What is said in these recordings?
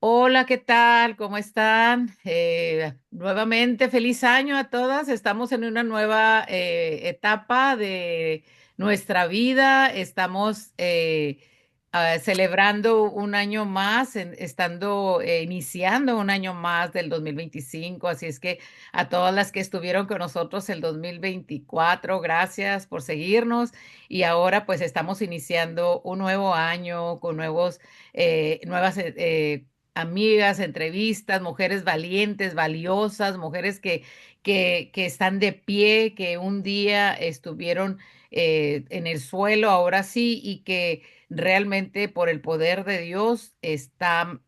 Hola, ¿qué tal? ¿Cómo están? Nuevamente, feliz año a todas. Estamos en una nueva etapa de nuestra vida. Estamos celebrando un año más, estando iniciando un año más del 2025. Así es que a todas las que estuvieron con nosotros el 2024, gracias por seguirnos. Y ahora pues estamos iniciando un nuevo año con nuevas amigas, entrevistas, mujeres valientes, valiosas, mujeres que están de pie, que un día estuvieron en el suelo, ahora sí, y que realmente por el poder de Dios estamos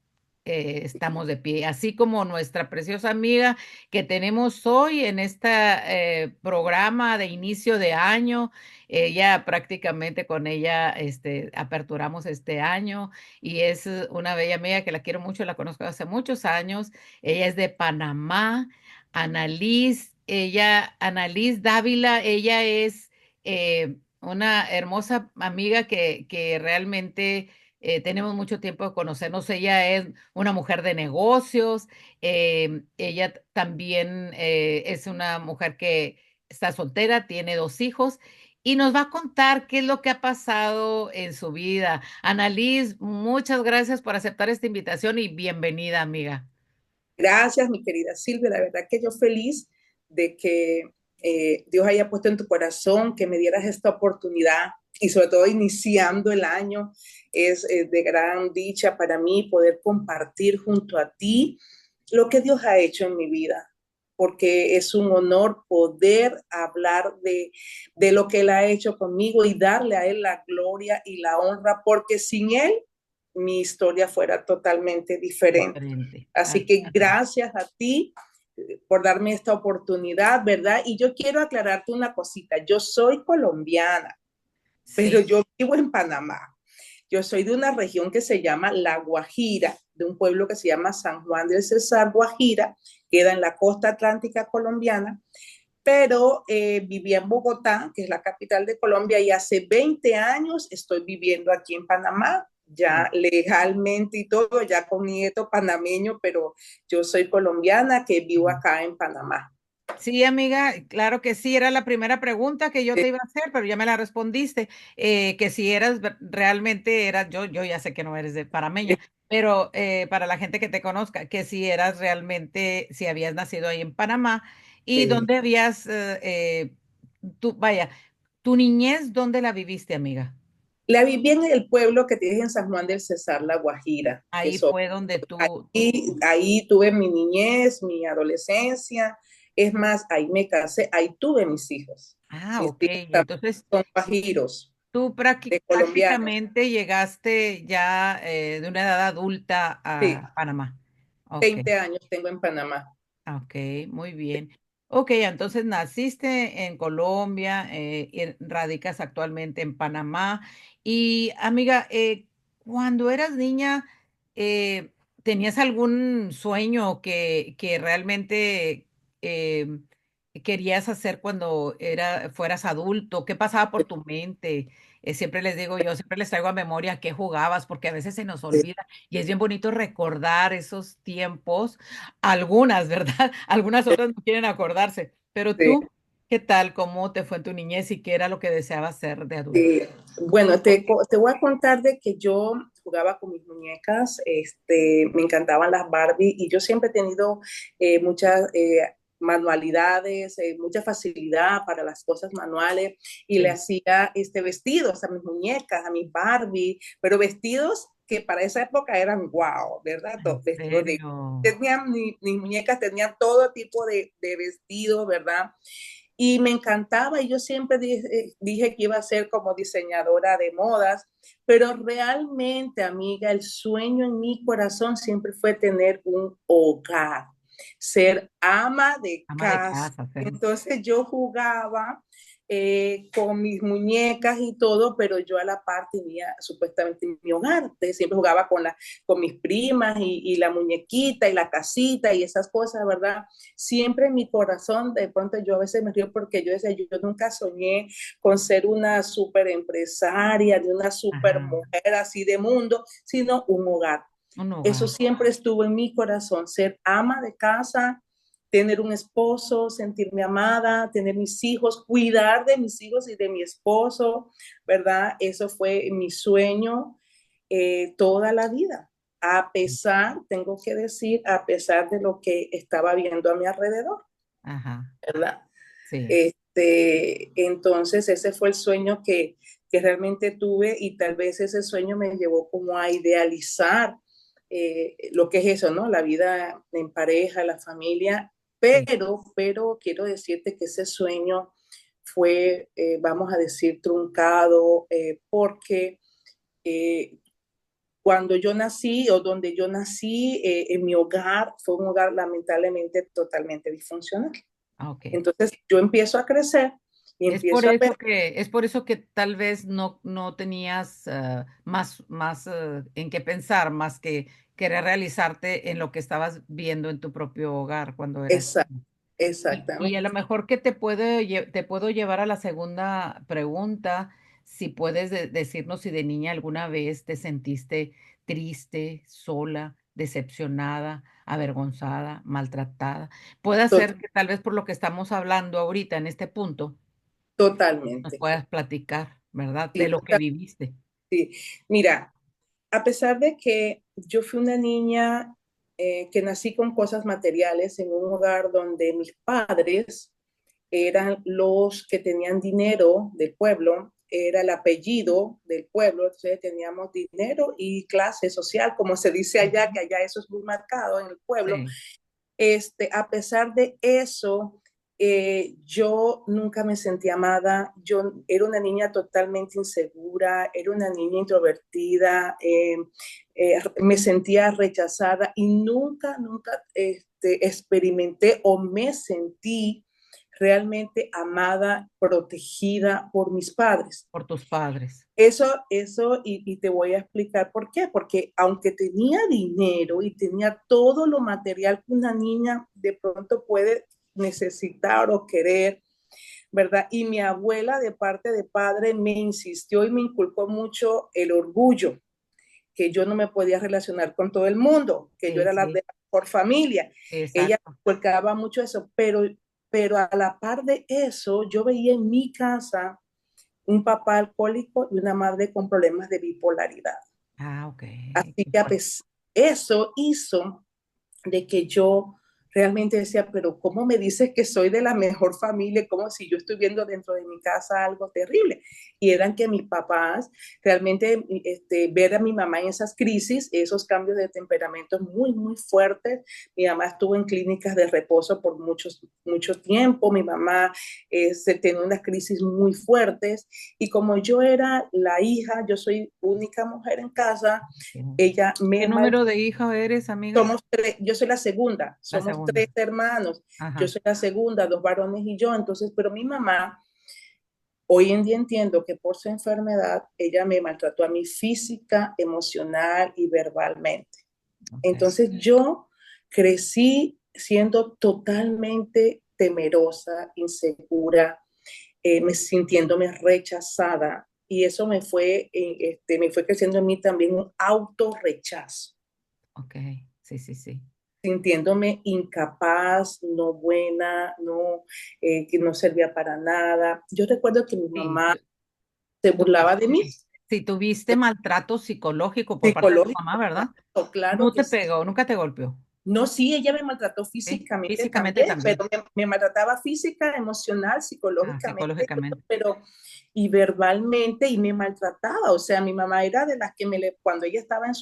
de pie. Así como nuestra preciosa amiga que tenemos hoy en este programa de inicio de año. Ella prácticamente con ella aperturamos este año y es una bella amiga que la quiero mucho, la conozco hace muchos años. Ella es de Panamá, Annalise Dávila. Ella es una hermosa amiga que realmente tenemos mucho tiempo de conocernos. Ella es una mujer de negocios. Ella también es una mujer que está soltera, tiene dos hijos y nos va a contar qué es lo que ha pasado en su vida. Annalise, muchas gracias por aceptar esta invitación y bienvenida, amiga. Gracias, mi querida Silvia. La verdad que yo feliz de que Dios haya puesto en tu corazón que me dieras esta oportunidad y sobre todo iniciando el año. Es de gran dicha para mí poder compartir junto a ti lo que Dios ha hecho en mi vida, porque es un honor poder hablar de lo que Él ha hecho conmigo y darle a Él la gloria y la honra, porque sin Él mi historia fuera totalmente diferente. Diferente. Así que gracias a ti por darme esta oportunidad, ¿verdad? Y yo quiero aclararte una cosita. Yo soy colombiana, pero Sí. yo vivo en Panamá. Yo soy de una región que se llama La Guajira, de un pueblo que se llama San Juan del Cesar, Guajira, queda en la costa atlántica colombiana, pero vivía en Bogotá, que es la capital de Colombia, y hace 20 años estoy viviendo aquí en Panamá, ya legalmente y todo, ya con nieto panameño, pero yo soy colombiana que vivo acá en Panamá. Sí, amiga, claro que sí, era la primera pregunta que yo te iba a hacer, pero ya me la respondiste, que si eras realmente, yo ya sé que no eres de parameña, pero para la gente que te conozca, que si eras realmente, si habías nacido ahí en Panamá y dónde habías, vaya, tu niñez, ¿dónde la viviste, amiga? La viví en el pueblo que tienes en San Juan del Cesar, La Guajira, que Ahí soy, fue donde ahí tuve mi niñez, mi adolescencia, es más, ahí me casé, ahí tuve mis hijos. Mis ok, hijos también entonces son guajiros, tú de colombianos. prácticamente llegaste ya de una edad adulta Sí, a Panamá. Ok, 20 años tengo en Panamá. ok, muy bien. Ok, entonces naciste en Colombia, y radicas actualmente en Panamá. Y amiga, cuando eras niña, eh, ¿tenías algún sueño que realmente eh, querías hacer cuando fueras adulto? ¿Qué pasaba por tu mente? Siempre les digo yo, siempre les traigo a memoria qué jugabas, porque a veces se nos olvida y es bien bonito recordar esos tiempos. Algunas, ¿verdad? Algunas otras no quieren acordarse. Pero Sí, tú, ¿qué tal? ¿Cómo te fue en tu niñez y qué era lo que deseabas ser de adulto? sí. Bueno, te voy a contar de que yo jugaba con mis muñecas, me encantaban las Barbie y yo siempre he tenido muchas manualidades, mucha facilidad para las cosas manuales y le Sí. hacía vestidos a mis muñecas, a mis Barbie, pero vestidos que para esa época eran wow, ¿verdad? ¿En Vestidos de... serio? Tenían, mis muñecas tenían todo tipo de vestidos, ¿verdad? Y me encantaba y yo siempre dije que iba a ser como diseñadora de modas, pero realmente, amiga, el sueño en mi corazón siempre fue tener un hogar, ser ama de Ama de casa. casa, ser. Entonces yo jugaba con mis muñecas y todo, pero yo a la par tenía supuestamente mi hogar. Entonces, siempre jugaba con mis primas y la muñequita y la casita y esas cosas, ¿verdad? Siempre en mi corazón, de pronto yo a veces me río porque yo decía, yo nunca soñé con ser una super empresaria, de una super Ajá. mujer así de mundo, sino un hogar. Un Eso hogar. siempre estuvo en mi corazón, ser ama de casa, tener un esposo, sentirme amada, tener mis hijos, cuidar de mis hijos y de mi esposo, ¿verdad? Eso fue mi sueño toda la vida, a pesar, tengo que decir, a pesar de lo que estaba viendo a mi alrededor, Ajá, ¿verdad? sí. Entonces ese fue el sueño que realmente tuve y tal vez ese sueño me llevó como a idealizar lo que es eso, ¿no? La vida en pareja, la familia, Sí. pero quiero decirte que ese sueño fue, vamos a decir, truncado porque eh, cuando yo nací o donde yo nací, en mi hogar, fue un hogar lamentablemente totalmente disfuncional. Ah, okey. Entonces yo empiezo a crecer y empiezo a ver Es por eso que tal vez no tenías, más, en qué pensar, más que querer realizarte en lo que estabas viendo en tu propio hogar cuando eras esa, niño. Y a lo exactamente, mejor que te puedo llevar a la segunda pregunta, si puedes decirnos si de niña alguna vez te sentiste triste, sola, decepcionada, avergonzada, maltratada. Puede to- ser que tal vez por lo que estamos hablando ahorita en este punto, nos totalmente. puedas platicar, ¿verdad? De Sí, lo que viviste. sí. Mira, a pesar de que yo fui una niña que nací con cosas materiales en un hogar donde mis padres eran los que tenían dinero del pueblo, era el apellido del pueblo, entonces teníamos dinero y clase social, como se dice allá, Ujú. que allá eso es muy marcado en el pueblo. Sí, A pesar de eso, yo nunca me sentí amada, yo era una niña totalmente insegura, era una niña introvertida, me sentía rechazada y nunca experimenté o me sentí realmente amada, protegida por mis padres. por tus padres, Y te voy a explicar por qué. Porque aunque tenía dinero y tenía todo lo material que una niña de pronto puede necesitar o querer, ¿verdad? Y mi abuela de parte de padre me insistió y me inculcó mucho el orgullo, que yo no me podía relacionar con todo el mundo, que yo sí, era la sí, de por familia. sí, Ella exacto. inculcaba mucho eso, pero a la par de eso, yo veía en mi casa un papá alcohólico y una madre con problemas de bipolaridad. Ah, okey, Así qué que fuerte. eso hizo de que yo realmente decía, pero ¿cómo me dices que soy de la mejor familia? Como si yo estoy viendo dentro de mi casa algo terrible. Y eran que mis papás, realmente ver a mi mamá en esas crisis, esos cambios de temperamento muy fuertes. Mi mamá estuvo en clínicas de reposo por mucho tiempo. Mi mamá se tenía unas crisis muy fuertes. Y como yo era la hija, yo soy única mujer en casa, ella ¿Qué me mal número de hija eres, amiga? somos tres, yo soy la segunda, La somos tres segunda. hermanos, yo Ajá, soy la segunda, dos varones y yo, entonces, pero mi mamá, hoy en día entiendo que por su enfermedad, ella me maltrató a mí física, emocional y verbalmente. okey. Entonces yo crecí siendo totalmente temerosa, insegura, sintiéndome rechazada y eso me fue creciendo en mí también un autorrechazo, Okey, sí, sí, sí. sintiéndome incapaz, no buena, no, que no servía para nada. Yo recuerdo que mi Sí, mamá se burlaba de mí si tuviste maltrato psicológico por parte de tu psicológico, mamá, ¿verdad? claro No que te sí. pegó, nunca te golpeó, No, sí, ella me maltrató ¿sí? físicamente Físicamente también, también. pero me maltrataba física, emocional, Ah, psicológicamente, psicológicamente. pero y verbalmente y me maltrataba. O sea, mi mamá era de las que cuando ella estaba en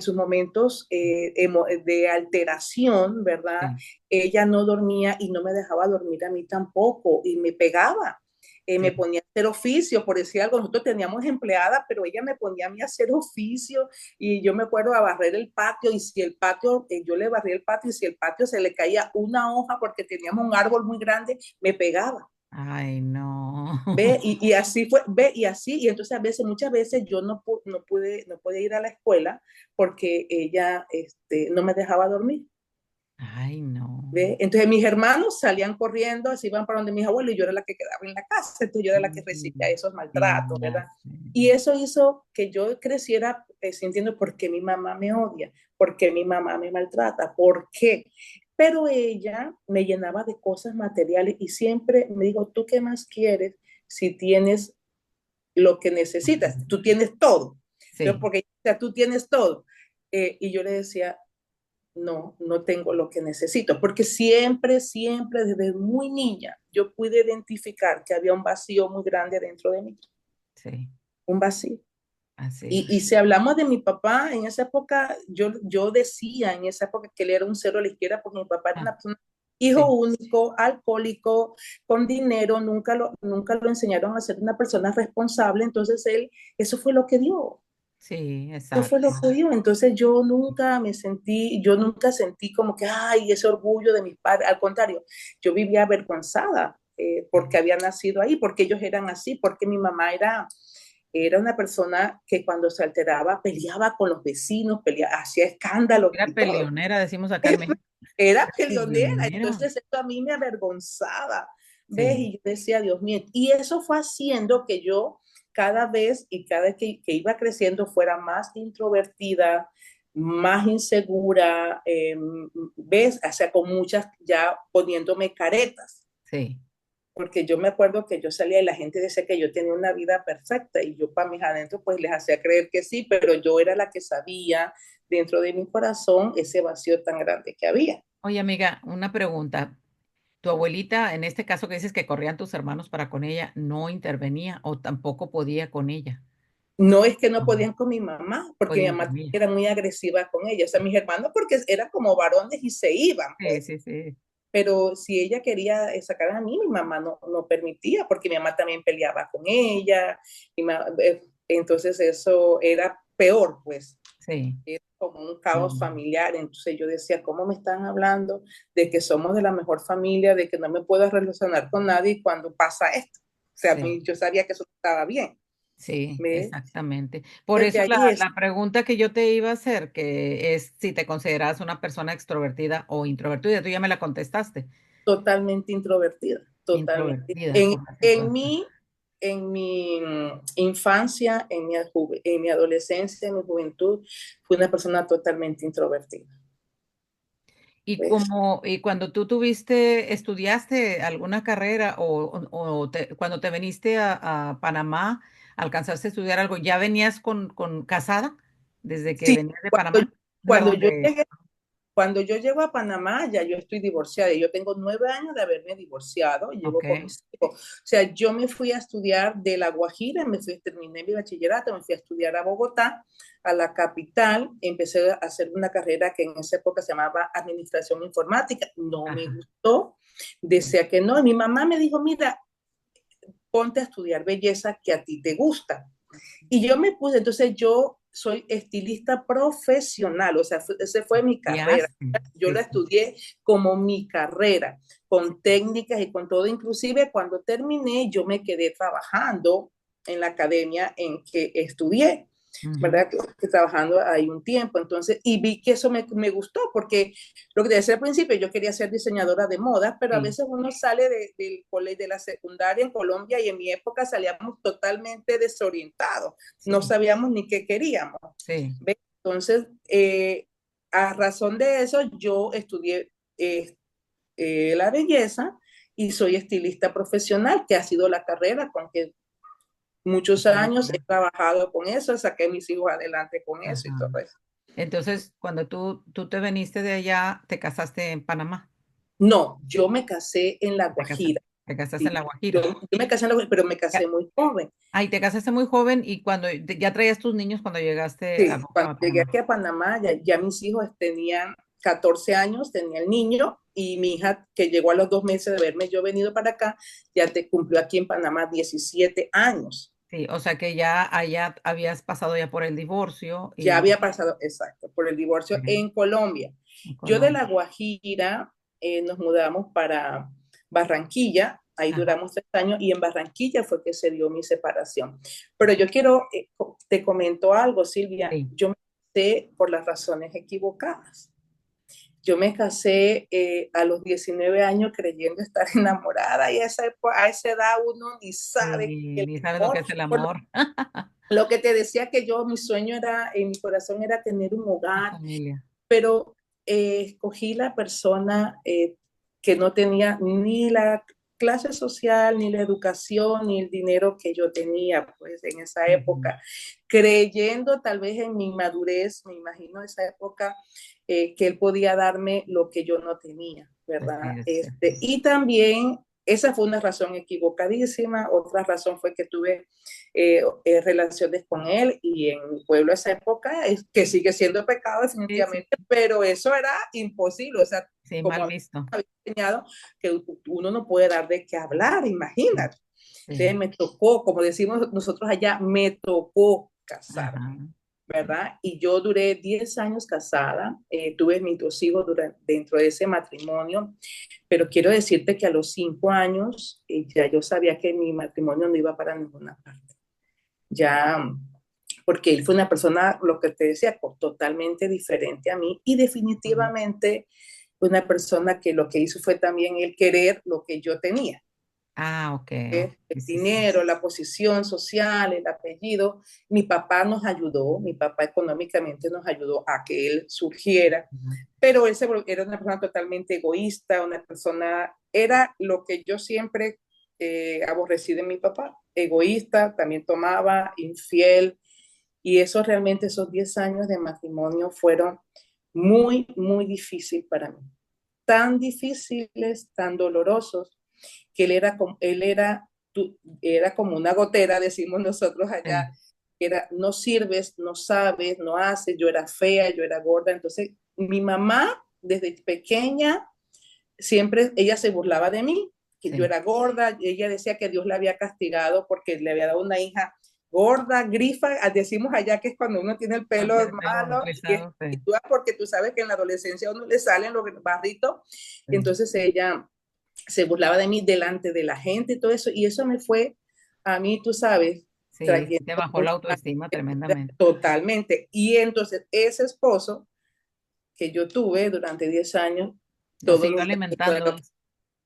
sus momentos de alteración, ¿verdad? Sí, Ella no dormía y no me dejaba dormir a mí tampoco y me pegaba. Me sí. ponía a hacer oficio, por decir algo, nosotros teníamos empleada, pero ella me ponía a mí a hacer oficio y yo me acuerdo a barrer el patio y si el patio, yo le barría el patio y si el patio se le caía una hoja porque teníamos un árbol muy grande, me pegaba. Ay, no. Ve, y así fue, ve, y así, y entonces muchas veces yo no pude ir a la escuela porque ella no me dejaba dormir. Ay, no. ¿Ve? Entonces mis hermanos salían corriendo, se iban para donde mis abuelos y yo era la que quedaba en la casa, entonces yo era la que recibía Mm, esos sí, maltratos, ya ¿verdad? sé. Y eso hizo que yo creciera sintiendo por qué mi mamá me odia, por qué mi mamá me maltrata, por qué. Pero ella me llenaba de cosas materiales y siempre me dijo, ¿tú qué más quieres si tienes lo que necesitas? Tú tienes todo. Entonces, Sí, porque o sea, tú tienes todo. Y yo le decía, no, no tengo lo que necesito, porque siempre, siempre, desde muy niña, yo pude identificar que había un vacío muy grande dentro de mí, sí, un vacío. así Y es. si hablamos de mi papá, en esa época, yo decía en esa época que él era un cero a la izquierda, porque mi papá era Ah, una persona, hijo sí, único, alcohólico, con dinero, nunca lo enseñaron a ser una persona responsable, entonces él, eso fue lo que dio. sí, Eso fue lo exacto. que dio. Entonces yo nunca sentí como que, ay, ese orgullo de mis padres. Al contrario, yo vivía avergonzada porque había nacido ahí, porque ellos eran así, porque mi mamá era una persona que cuando se alteraba peleaba con los vecinos, hacía escándalos Era y todo. peleonera, decimos acá en México. Era peleonera, Peleonera. entonces esto a mí me avergonzaba, ¿ves? Sí, Y yo decía, Dios mío, y eso fue haciendo que yo cada vez y cada vez que iba creciendo fuera más introvertida, más insegura, ¿ves? O sea, con muchas ya poniéndome caretas, sí. porque yo me acuerdo que yo salía y la gente decía que yo tenía una vida perfecta y yo para mis adentros pues les hacía creer que sí, pero yo era la que sabía dentro de mi corazón ese vacío tan grande que había. Oye, amiga, una pregunta. ¿Tu abuelita, en este caso que dices que corrían tus hermanos para con ella, no intervenía o tampoco podía con ella? No es que no No, podían con mi mamá, porque mi podían mamá con ella. era muy agresiva con ella. O sea, mis hermanos, porque eran como varones y se iban, Sí, pues. sí, sí. Pero si ella quería sacar a mí, mi mamá no permitía, porque mi mamá también peleaba con ella. Entonces eso era peor, pues. Sí. Era como un caos Mm, familiar. Entonces yo decía, ¿cómo me están hablando de que somos de la mejor familia, de que no me puedo relacionar con nadie cuando pasa esto? O sea, a sí. mí, yo sabía que eso no estaba bien. Sí, ¿Ves? exactamente. Por Desde eso la, ahí es la pregunta que yo te iba a hacer, que es si te consideras una persona extrovertida o introvertida, tú ya me la contestaste. totalmente introvertida, totalmente. Introvertida En, por la en situación. mi, en mi infancia, en mi adolescencia, en mi juventud, fui una persona totalmente introvertida. Y ¿Ves? como, y cuando tú tuviste, estudiaste alguna carrera cuando te viniste a Panamá, alcanzaste a estudiar algo, ¿ya venías con casada desde que Sí, venías de cuando, Panamá? cuando Perdón, yo llegué, cuando yo llego a Panamá, ya yo estoy divorciada. Yo tengo 9 años de haberme divorciado y llevo con ok, mis hijos. O sea, yo me fui a estudiar de La Guajira, terminé mi bachillerato, me fui a estudiar a Bogotá, a la capital. Empecé a hacer una carrera que en esa época se llamaba Administración Informática. No me ajá, gustó, sí, decía que no. Y mi mamá me dijo, mira, ponte a estudiar belleza que a ti te gusta. Y yo me puse, entonces yo soy estilista profesional, o sea, esa fue mi ya, carrera. Yo sí, la sí, estudié como mi carrera, sí, con técnicas y con todo. Inclusive cuando terminé, yo me quedé trabajando en la academia en que estudié. ujú, ¿Verdad? Que trabajando ahí un tiempo, entonces, y vi que eso me gustó, porque lo que te decía al principio, yo quería ser diseñadora de moda, pero a sí, veces uno sale del colegio, de la secundaria en Colombia, y en mi época salíamos totalmente desorientados, no sí, sabíamos ni qué queríamos. sí, ¿Ves? Entonces, a razón de eso, yo estudié la belleza y soy estilista profesional, que ha sido la carrera con que muchos muy años he bien, trabajado con eso, saqué a mis hijos adelante con eso y ajá. todo eso. Entonces, cuando tú te viniste de allá, te casaste en Panamá, No, yo me casé en La te casaste, Guajira. te casaste Sí, en La yo, Guajira. yo me casé en La Guajira, pero me casé Ya, muy joven. ahí te casaste muy joven y cuando ya traías tus niños cuando llegaste Sí, cuando a llegué Panamá. aquí a Panamá, ya mis hijos tenían 14 años, tenía el niño, y mi hija, que llegó a los 2 meses de haberme yo venido para acá, ya te cumplió aquí en Panamá 17 años. Sí, o sea que ya allá habías pasado ya por el divorcio Ya y había pasado, exacto, por el divorcio en en Colombia. Yo de Colombia. La Guajira nos mudamos para Barranquilla, ahí Ajá, duramos 3 años y en Barranquilla fue que se dio mi separación. Pero yo quiero, te comento algo, Silvia, sí, yo me casé por las razones equivocadas. yo me casé a los 19 años creyendo estar enamorada y a esa edad uno ni sabe Sí, el ni sabes lo que amor. es el Por amor. lo que te decía que yo, mi sueño era, en mi corazón era tener un La hogar, familia. pero escogí la persona que no tenía ni la clase social, ni la educación, ni el dinero que yo tenía, pues en esa Ujú. época, creyendo tal vez en mi madurez, me imagino esa época, que él podía darme lo que yo no tenía, Así ¿verdad? es. Y también esa fue una razón equivocadísima. Otra razón fue que tuve relaciones con él y en mi pueblo esa época, que sigue siendo pecado Sí, sí, definitivamente, pero eso era imposible. O sea, sí, como mal a mí visto. me había enseñado que uno no puede dar de qué hablar, Sí, imagínate. Entonces sí. me tocó, como decimos nosotros allá, me tocó casarme, Ajá. ¿verdad? Y yo duré 10 años casada, tuve mis 2 hijos dentro de ese matrimonio, pero quiero decirte que a los 5 años ya yo sabía que mi matrimonio no iba para ninguna parte. Ya, porque él fue una persona, lo que te decía, totalmente diferente a mí y Ujú. definitivamente una persona que lo que hizo fue también el querer lo que yo tenía. Ah, ok. Oh, El sí, sí, sí. dinero, la posición social, el apellido. Mi papá nos ayudó, mi papá económicamente nos ayudó a que él surgiera, Ujú. pero él era una persona totalmente egoísta, una persona, era lo que yo siempre aborrecí de mi papá, egoísta, también tomaba, infiel, y eso realmente, esos 10 años de matrimonio fueron muy, muy difíciles para mí, tan difíciles, tan dolorosos, que era como una gotera, decimos nosotros allá, Sí, era no sirves, no sabes, no haces, yo era fea, yo era gorda, entonces mi mamá desde pequeña siempre ella se burlaba de mí, que yo sí. era gorda, ella decía que Dios la había castigado porque le había dado una hija gorda, grifa, decimos allá que es cuando uno tiene el No pelo tiene pelo malo rizado, y sí. tú, porque tú sabes que en la adolescencia a uno le salen los barritos, Sí. entonces ella se burlaba de mí delante de la gente y todo eso, y eso me fue a mí, tú sabes, Sí, sí trayendo te bajó la autoestima tremendamente. totalmente. Y entonces ese esposo que yo tuve durante 10 años, Lo todos siguió los días, alimentando.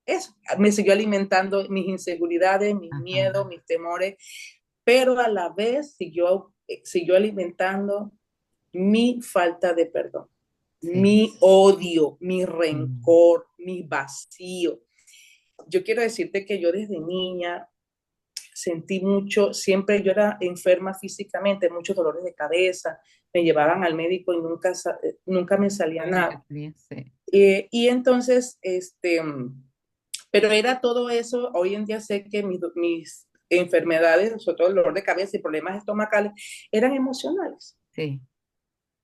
eso, me siguió alimentando mis inseguridades, mis Ajá. miedos, mis temores, pero a la vez siguió alimentando mi falta de perdón, Sí. mi odio, mi Mm. rencor, mi vacío. Yo quiero decirte que yo desde niña sentí mucho, siempre yo era enferma físicamente, muchos dolores de cabeza, me llevaban al médico y nunca me salía Sabía lo que nada. tenía, sí. Y entonces, pero era todo eso, hoy en día sé que mis enfermedades, sobre todo el dolor de cabeza y problemas estomacales, eran emocionales. Sí.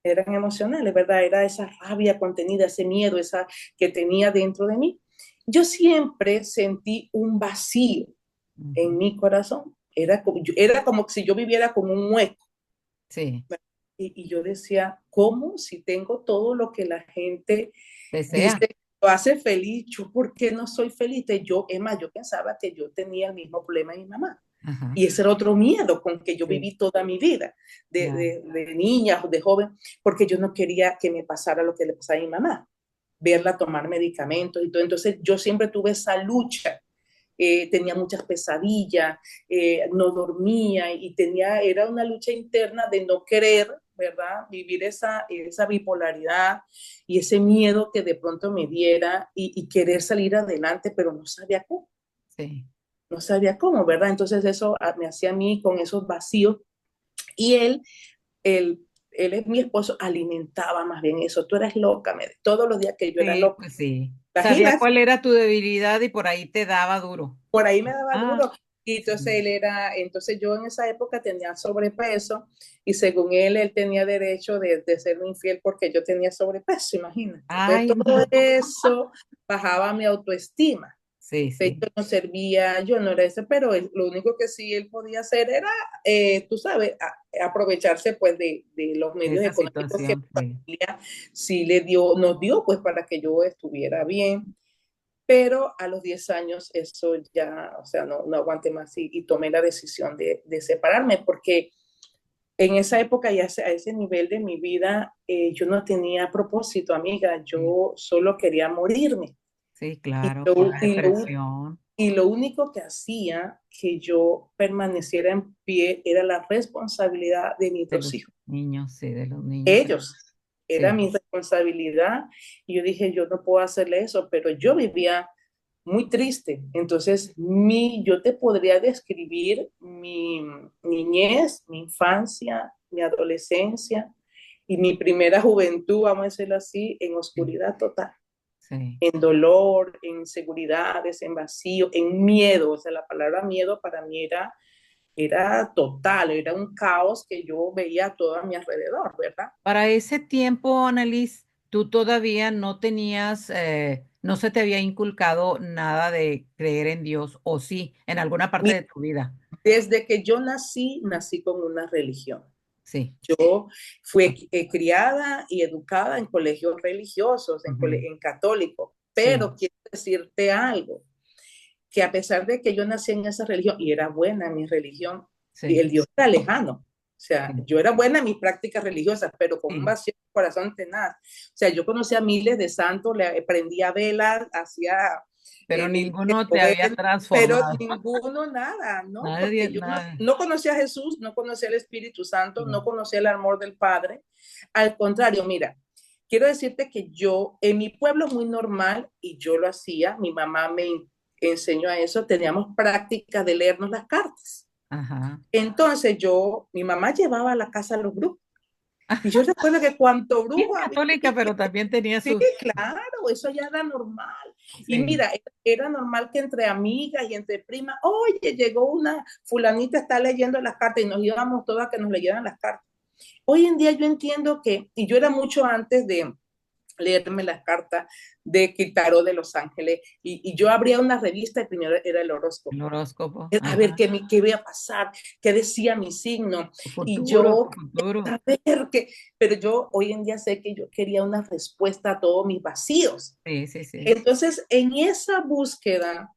Eran emocionales, ¿verdad? Era esa rabia contenida, ese miedo, esa que tenía dentro de mí. Yo siempre sentí un vacío en Ujú. mi corazón. Era como si yo viviera como un hueco. Sí. Y yo decía, ¿cómo si tengo todo lo que la gente dice Desea. que lo hace feliz? ¿Yo por qué no soy feliz? Es más, yo pensaba que yo tenía el mismo problema de mi mamá. Ajá. Y ese era otro miedo con que yo Sí. viví toda mi vida, Ya. de niña, de joven, porque yo no quería que me pasara lo que le pasaba a mi mamá, verla tomar medicamentos y todo. Entonces yo siempre tuve esa lucha, tenía muchas pesadillas, no dormía y era una lucha interna de no querer, ¿verdad? Vivir esa bipolaridad y ese miedo que de pronto me diera y querer salir adelante, pero no sabía cómo, Sí. no sabía cómo, ¿verdad? Entonces eso me hacía a mí con esos vacíos y él, él es mi esposo, alimentaba más bien eso. Tú eres loca, todos los días que yo era Sí, loca. pues sí. Sabía Imaginas, cuál era tu debilidad y por ahí te daba duro. por ahí me daba Ah, duro. Y entonces sí. entonces yo en esa época tenía sobrepeso y según él tenía derecho de ser infiel porque yo tenía sobrepeso, imagínate. Entonces Ay, todo no. eso bajaba mi autoestima. Sí, sí. Yo no servía, yo no era eso, pero lo único que sí él podía hacer era, tú sabes, aprovecharse pues de los medios Esa económicos que situación, mi sí. familia sí nos dio pues para que yo estuviera bien, pero a los 10 años eso ya, o sea, no aguanté más y tomé la decisión de separarme porque en esa época y a ese nivel de mi vida, yo no tenía propósito, amiga. Sí, Yo solo quería morirme. sí, Y claro, por lo, la y lo, depresión y lo único que hacía que yo permaneciera en pie era la responsabilidad de mis de dos los hijos. niños, sí, de los niños. Ellos, era Sí, mi responsabilidad. Y yo dije, yo no puedo hacerle eso, pero yo vivía muy triste. Entonces, yo te podría describir mi niñez, mi infancia, mi adolescencia y mi primera juventud, vamos a decirlo así, en sí, oscuridad total, sí. en dolor, en inseguridades, en vacío, en miedo. O sea, la palabra miedo para mí era total, era un caos que yo veía todo a mi alrededor, ¿verdad? Para ese tiempo, Annalise, tú todavía no tenías, no se te había inculcado nada de creer en Dios, o sí, en alguna parte de tu vida. Desde que yo nací, nací con una religión. Sí. Yo fui criada y educada en colegios religiosos, Ujú. en católicos, Sí, pero quiero decirte algo, que a pesar de que yo nací en esa religión y era buena en mi religión, y sí, el Dios era lejano. O sea, sí, yo era buena en mis prácticas religiosas, pero con un sí. vacío en el corazón tenaz. O sea, yo conocía miles de santos, le prendía velas, hacía Pero mil ninguno te había rogueros, pero transformado. ninguno nada, ¿no? Nadie, Porque yo nada. no conocía a Jesús, no conocía al Espíritu Santo, Sí. no conocía el amor del Padre. Al contrario, mira, quiero decirte que yo, en mi pueblo muy normal, y yo lo hacía, mi mamá me enseñó a eso, teníamos práctica de leernos las cartas. Ajá. Entonces mi mamá llevaba a la casa a los brujos. Y yo recuerdo que cuanto Bien brujo había, católica, pero también tenía sí, sus... claro, eso ya era normal. Y Sí. mira, era normal que entre amigas y entre primas, oye, llegó una fulanita, está leyendo las cartas y nos íbamos todas a que nos leyeran las cartas. Hoy en día yo entiendo que, y yo era mucho antes de leerme las cartas de Quitaro de Los Ángeles, y yo abría una revista y primero era el El horóscopo. horóscopo. A ver Ajá. qué iba a pasar, qué decía mi signo, Tu y futuro, yo tu futuro. a ver qué, pero yo hoy en día sé que yo quería una respuesta a todos mis vacíos. Sí, sí, sí. Entonces, en esa búsqueda,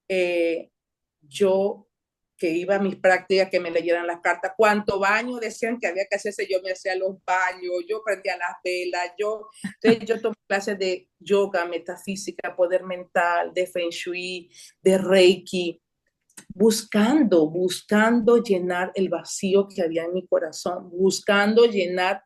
eh, yo que iba a mis prácticas, que me leyeran las cartas, cuánto baño decían que había que hacerse, yo me hacía los baños, yo prendía las velas, entonces yo tomé clases de yoga, metafísica, poder mental, de feng shui, de reiki, buscando llenar el vacío que había en mi corazón, buscando llenar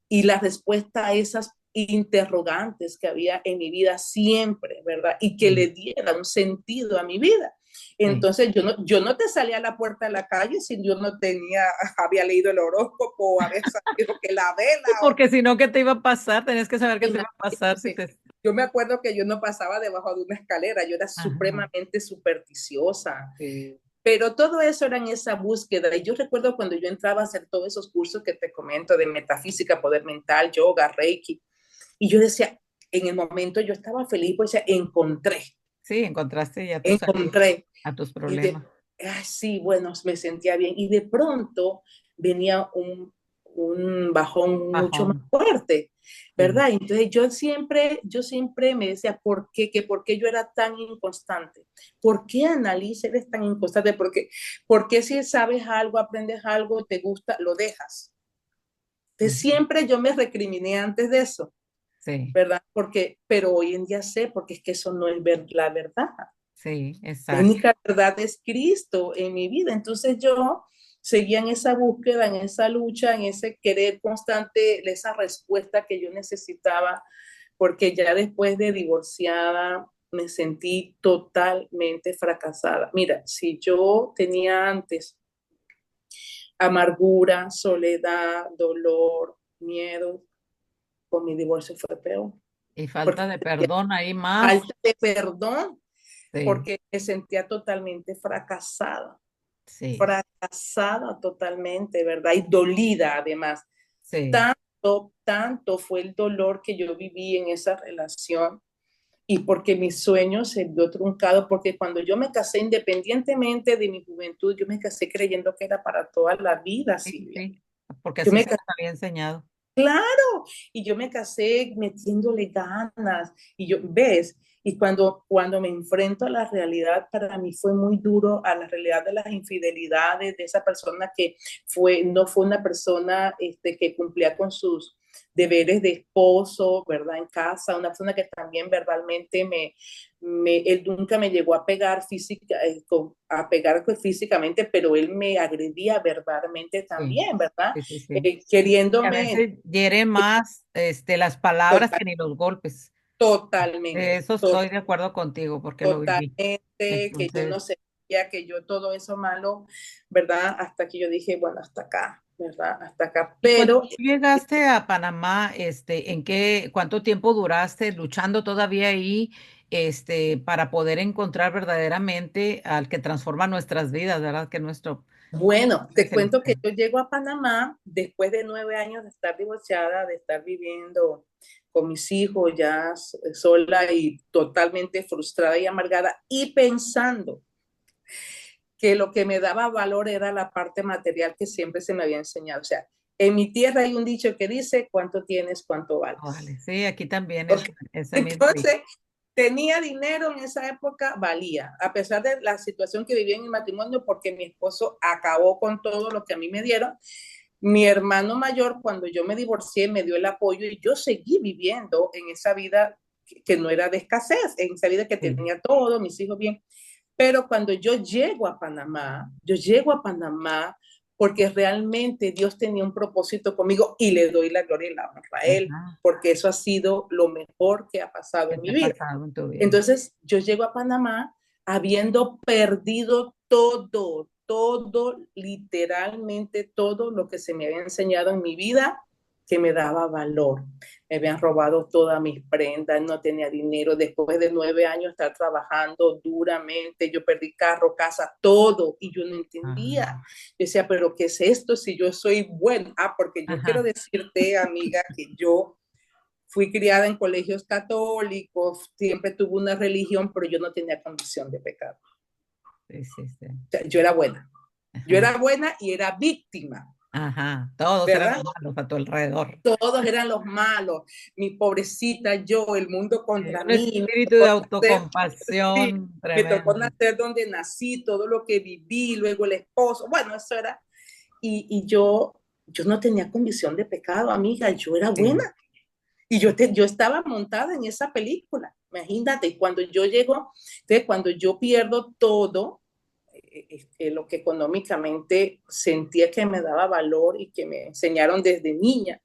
y la respuesta a esas interrogantes que había en mi vida siempre, ¿verdad? Y que Sí, le diera un sentido a mi vida. sí. Entonces yo no te salía a la puerta de la calle si yo no tenía, había leído el horóscopo o había sabido que la vela Sí, o porque si no, ¿qué te iba a pasar? Tenías que saber qué te iba a pasar si imagínate. te... Yo me acuerdo que yo no pasaba debajo de una escalera, yo era Ajá. supremamente supersticiosa, Sí. pero todo eso era en esa búsqueda. Y yo recuerdo cuando yo entraba a hacer todos esos cursos que te comento de metafísica, poder mental, yoga, reiki, y yo decía, en el momento yo estaba feliz, pues Sí, encontraste ya tu salida encontré. a tus Y problemas. sí, bueno, me sentía bien. Y de pronto venía un bajón mucho más Bajón. fuerte, Sí. ¿verdad? Entonces yo siempre me decía, ¿por qué? Que ¿por qué yo era tan inconstante? ¿Por qué, Annalise, eres tan inconstante? ¿Por qué si sabes algo, aprendes algo, te gusta, lo dejas? Entonces Ujú. siempre yo me recriminé antes de eso. Sí, ¿Verdad? Pero hoy en día sé, porque es que eso no es la verdad. sí, La exacto. única verdad es Cristo en mi vida. Entonces yo seguía en esa búsqueda, en esa lucha, en ese querer constante, esa respuesta que yo necesitaba, porque ya después de divorciada me sentí totalmente fracasada. Mira, si yo tenía antes amargura, soledad, dolor, miedo, con mi divorcio fue peor, Y porque falta de perdón ahí más. falta de perdón, Sí, porque me sentía totalmente sí, fracasada totalmente, ¿verdad? Y dolida además. sí. Tanto fue el dolor que yo viví en esa relación y porque mi sueño se vio truncado, porque cuando yo me casé, independientemente de mi juventud, yo me casé creyendo que era para toda la vida, Sí, Silvia. sí, porque Yo así me se casé, nos había enseñado. claro, y yo me casé metiéndole ganas, y yo, ¿ves? Y cuando me enfrento a la realidad, para mí fue muy duro, a la realidad de las infidelidades de esa persona que no fue una persona que cumplía con sus deberes de esposo, ¿verdad? En casa, una persona que también verbalmente él nunca me llegó a pegar físicamente, pero él me agredía verbalmente Sí, también, ¿verdad? sí, sí, sí. A Queriéndome veces hiere más, las palabras total, que ni los golpes. totalmente, Eso estoy de acuerdo contigo porque lo viví. totalmente, que yo no Entonces, sabía que yo todo eso malo, ¿verdad? Hasta que yo dije, bueno, hasta acá, ¿verdad? Hasta acá. y cuando Pero tú llegaste a Panamá, cuánto tiempo duraste luchando todavía ahí, para poder encontrar verdaderamente al que transforma nuestras vidas, ¿verdad? Que nuestro bueno, te es el cuento que Eterno. yo llego a Panamá después de 9 años de estar divorciada, de estar viviendo con mis hijos ya sola y totalmente frustrada y amargada y pensando que lo que me daba valor era la parte material que siempre se me había enseñado. O sea, en mi tierra hay un dicho que dice, ¿cuánto tienes, cuánto vales? Vale, sí, aquí también Okay. ese mismo dicho. Entonces, tenía dinero en esa época, valía, a pesar de la situación que vivía en el matrimonio, porque mi esposo acabó con todo lo que a mí me dieron. Mi hermano mayor, cuando yo me divorcié, me dio el apoyo y yo seguí viviendo en esa vida que no era de escasez, en esa vida que Sí. tenía todo, mis hijos bien. Pero cuando yo llego a Panamá porque realmente Dios tenía un propósito conmigo y le doy la gloria y la honra a Él, Ajá. porque eso ha sido lo mejor que ha pasado ¿Qué en te mi ha vida. pasado en tu vida? Entonces, yo llego a Panamá habiendo perdido todo, todo, literalmente todo lo que se me había enseñado en mi vida que me daba valor. Me habían robado todas mis prendas, no tenía dinero. Después de 9 años estar trabajando duramente, yo perdí carro, casa, todo, y yo no entendía. Ajá. Yo decía, pero ¿qué es esto si yo soy buena? Porque yo quiero Ajá. decirte, amiga, que yo fui criada en colegios católicos, siempre tuve una religión, pero yo no tenía condición de pecado. Sí, sí, sí. O sea, yo era buena. Yo Ajá. era buena y era víctima, Ajá. Todos eran ¿verdad? malos a tu alrededor. Todos eran los malos. Mi pobrecita, yo, el mundo contra Un mí. espíritu de Sí, autocompasión me tocó tremendo. nacer donde nací, todo lo que viví, luego el esposo. Bueno, eso era. Y yo no tenía condición de pecado, amiga. Yo era Sí. buena. Y yo estaba montada en esa película, imagínate, cuando yo llego, entonces cuando yo pierdo todo, lo que económicamente sentía que me daba valor y que me enseñaron desde niña,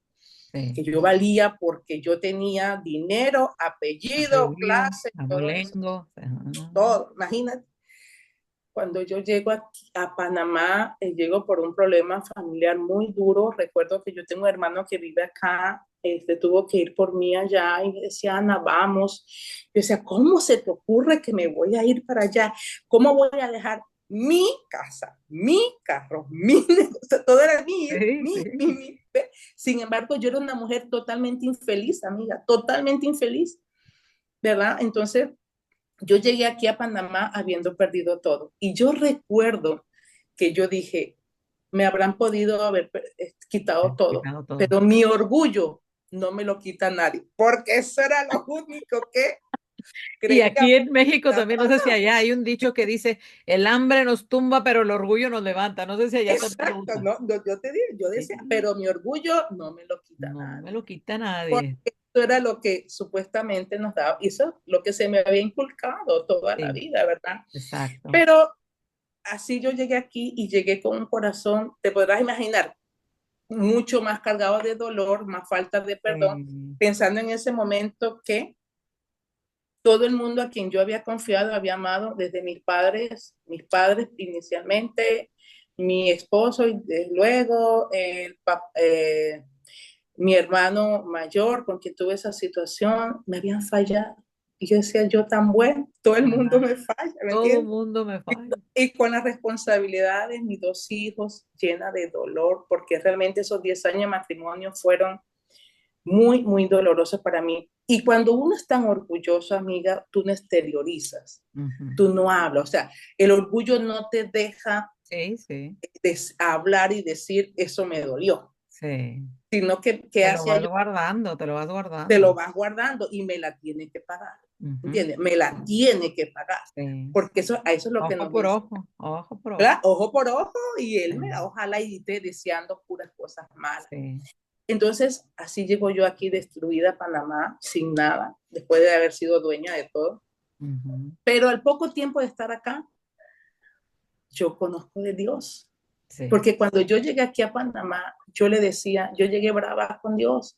Sí. que yo valía porque yo tenía dinero, apellido, Apellido, clase, todo eso, abolengo. Ajá. todo, imagínate. Cuando yo llego a Panamá, llego por un problema familiar muy duro. Recuerdo que yo tengo un hermano que vive acá, tuvo que ir por mí allá y me decía, Ana, vamos. Yo decía, ¿cómo se te ocurre que me voy a ir para allá? ¿Cómo voy a dejar mi casa, mi carro, mi negocio? Todo era mío, Sí, sí. mi. Sin embargo, yo era una mujer totalmente infeliz, amiga, totalmente infeliz, ¿verdad? Entonces, yo llegué aquí a Panamá habiendo perdido todo. Y yo recuerdo que yo dije, me habrán podido haber quitado todo, Quitado todo. pero mi orgullo no me lo quita nadie, porque eso era lo único que Y creía. aquí en México también, no sé si allá hay un dicho que dice, el hambre nos tumba, pero el orgullo nos levanta. No sé si allá también lo Exacto, usan. no, yo te digo, yo decía, Sí. pero mi orgullo no me lo quita No me nadie, lo quita nadie. porque eso era lo que supuestamente nos daba, y eso es lo que se me había inculcado toda la Sí, vida, ¿verdad? exacto. Pero así yo llegué aquí y llegué con un corazón, te podrás imaginar, mucho más cargado de dolor, más falta de perdón, Sí, pensando en ese momento que todo el mundo a quien yo había confiado, había amado, desde mis padres inicialmente, mi esposo y luego mi hermano mayor con quien tuve esa situación, me habían fallado. Y yo decía, yo tan bueno, todo el mundo ajá. me falla, ¿me Todo entiendes? mundo me falla. Y con la responsabilidad de mis 2 hijos llena de dolor, porque realmente esos 10 años de matrimonio fueron muy, muy dolorosos para mí. Y cuando uno es tan orgulloso, amiga, tú no exteriorizas, Ujú. tú no hablas. O sea, el orgullo no te deja Sí, sí, hablar y decir, eso me dolió. sí. sino que, ¿qué Te lo hacía vas yo? guardando, te lo vas Te guardando. lo vas guardando y me la tiene que pagar, Ujú, ¿entiendes? Me la tiene que pagar, sí. porque a eso es lo que Ojo nos por dice, ojo, ojo por ojo. ¿verdad? Ojo por ojo y él me, Sí, ojalá y esté deseando puras cosas malas. sí. Entonces, así llego yo aquí destruida a Panamá, sin nada, después de haber sido dueña de todo. Ujú, Pero al poco tiempo de estar acá, yo conozco de Dios. sí, Porque cuando yo llegué aquí a Panamá, yo le decía, yo llegué brava con Dios.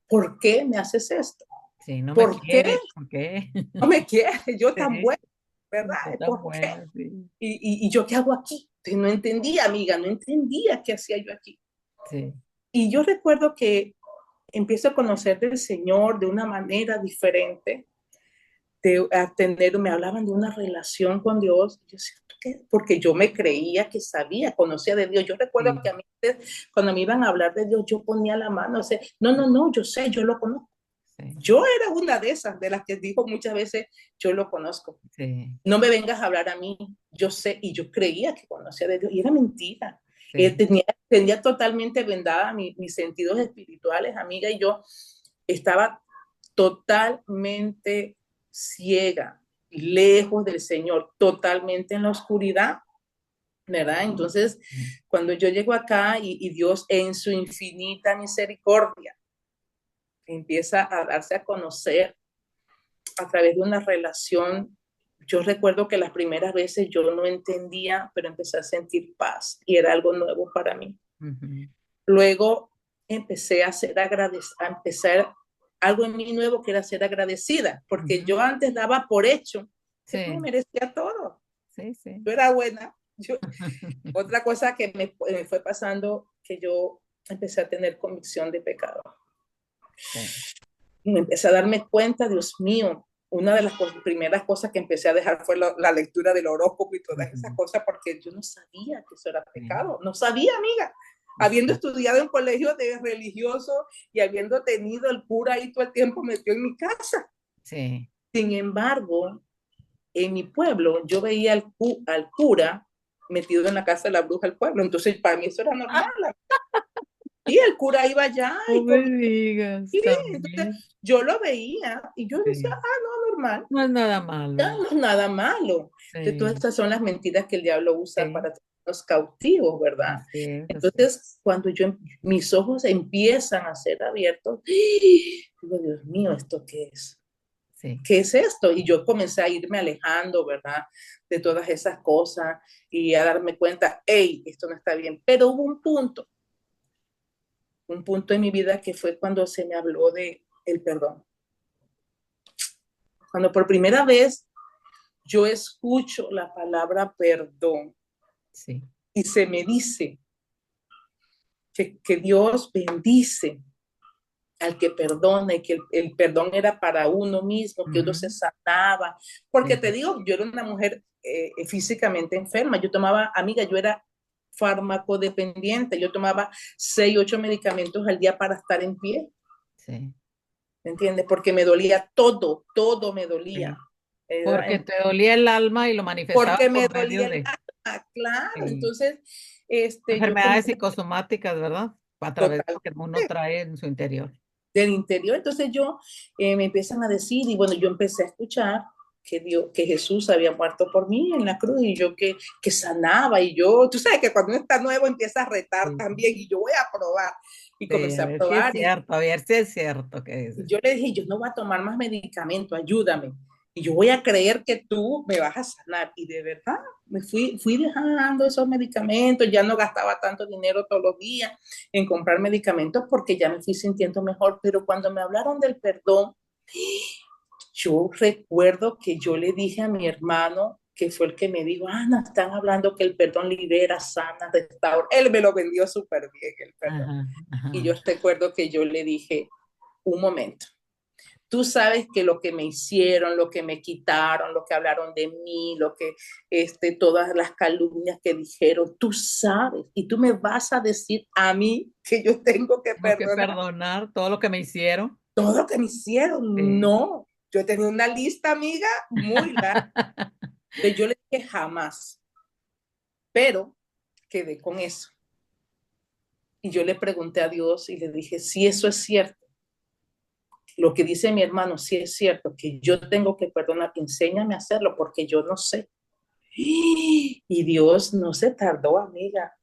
¿Por qué me haces esto? sí, no me ¿Por qué quieres, ¿por qué? no me quieres? Yo tan Sí, buena, ¿verdad? tú tan ¿Por qué? buena, sí. ¿Y yo qué hago aquí? Entonces, no entendía, amiga, no entendía qué hacía yo aquí. Sí. Y yo recuerdo que empiezo a conocer del Señor de una manera diferente, me hablaban de una relación con Dios. Yo decía, ¿qué? Porque yo me creía que sabía, conocía de Dios. Yo recuerdo Sí, que a mí, cuando me iban a hablar de Dios, yo ponía la mano, o sea, no, no, no, yo sé, yo lo conozco. sí, Yo era una de esas, de las que dijo muchas veces, yo lo conozco. sí, No me vengas a hablar a mí, yo sé, y yo creía que conocía de Dios, y era mentira. sí, Tenía totalmente vendada mis sentidos espirituales, amiga, y yo estaba totalmente ciega, lejos del Señor, totalmente en la oscuridad, ¿verdad? Entonces, cuando yo llego acá y Dios en su infinita misericordia empieza a darse a conocer a través de una relación. Yo recuerdo que las primeras veces yo no entendía, pero empecé a sentir paz y era algo nuevo para mí. ujú, Luego empecé a ser agradecida, a empezar algo en mí nuevo que era ser agradecida, porque ujú. yo antes daba por hecho que yo me Sí, merecía todo. sí, sí. Yo era buena. Otra cosa que me fue pasando, que yo empecé a tener convicción de pecado. Sí. Y me empecé a darme cuenta, Dios mío, una de las primeras cosas que empecé a dejar fue la lectura del horóscopo y todas esas Ujú, cosas, porque yo no sabía que eso era sí, pecado, no sabía, amiga. Habiendo exacto. estudiado en colegio de religioso y habiendo tenido el cura ahí todo el tiempo metido en mi casa. Sí, Sin embargo, en mi pueblo yo veía al cura metido en la casa de la bruja del pueblo, entonces para mí eso era normal. Y el cura iba allá no y me comía. digas también. Entonces yo lo veía y yo decía, Sí, ah, no, normal. no es nada Ya malo. no es nada malo. Entonces, todas Sí, estas son las mentiras que el diablo usa sí, para tenernos cautivos, ¿verdad? así es, así es. Entonces, cuando mis ojos empiezan a ser abiertos, digo, Dios mío, ¿esto qué es? Sí, ¿Qué es esto? Y yo comencé a irme alejando, ¿verdad? De todas esas cosas y a darme cuenta, hey, esto no está bien. Pero hubo un punto en mi vida que fue cuando se me habló de el perdón. Cuando por primera vez yo escucho la palabra perdón sí. y se me dice que Dios bendice al que perdona y que el perdón era para uno mismo, que uno se Ujú, sanaba. Porque te sí, digo, yo era una mujer físicamente enferma, yo tomaba, amiga, yo era farmacodependiente, yo tomaba 6, 8 medicamentos al día para estar en pie, sí, ¿me entiendes? Porque me dolía todo, todo me dolía. sí. Porque ¿Verdad? te dolía el alma y lo manifestabas Porque me por dolía medio el de alma, claro. sí, Entonces, yo enfermedades comencé psicosomáticas, ¿verdad? A través de lo que uno totalmente trae en su interior. del interior. Entonces me empiezan a decir, y bueno, yo empecé a escuchar que Jesús había muerto por mí en la cruz y yo que sanaba y yo, tú sabes que cuando uno está nuevo empieza a retar Sí, también y yo voy a probar. Y sí, comencé a a ver si es probar cierto, a ver si es cierto que y dices. yo le dije, yo no voy a tomar más medicamento, ayúdame. Y yo voy a creer que tú me vas a sanar. Y de verdad, fui dejando esos medicamentos, ya no gastaba tanto dinero todos los días en comprar medicamentos porque ya me fui sintiendo mejor. Pero cuando me hablaron del perdón, yo recuerdo que yo le dije a mi hermano, que fue el que me dijo, Ana, están hablando que el perdón libera, sana, restaura. Él me lo vendió súper bien, el perdón. Ajá, Y yo ajá. recuerdo que yo le dije, un momento, tú sabes que lo que me hicieron, lo que me quitaron, lo que hablaron de mí, lo que, todas las calumnias que dijeron, tú sabes, y tú me vas a decir a mí que yo tengo que Tengo que perdonar perdonar todo lo que me hicieron. todo lo que me hicieron. Sí. No, yo tenía una lista, amiga, muy larga. Entonces yo le dije jamás, pero quedé con eso. Y yo le pregunté a Dios y le dije, si eso es cierto, lo que dice mi hermano, si es cierto, que yo tengo que perdonar, enséñame a hacerlo porque yo no sé. Y Dios no se tardó, amiga,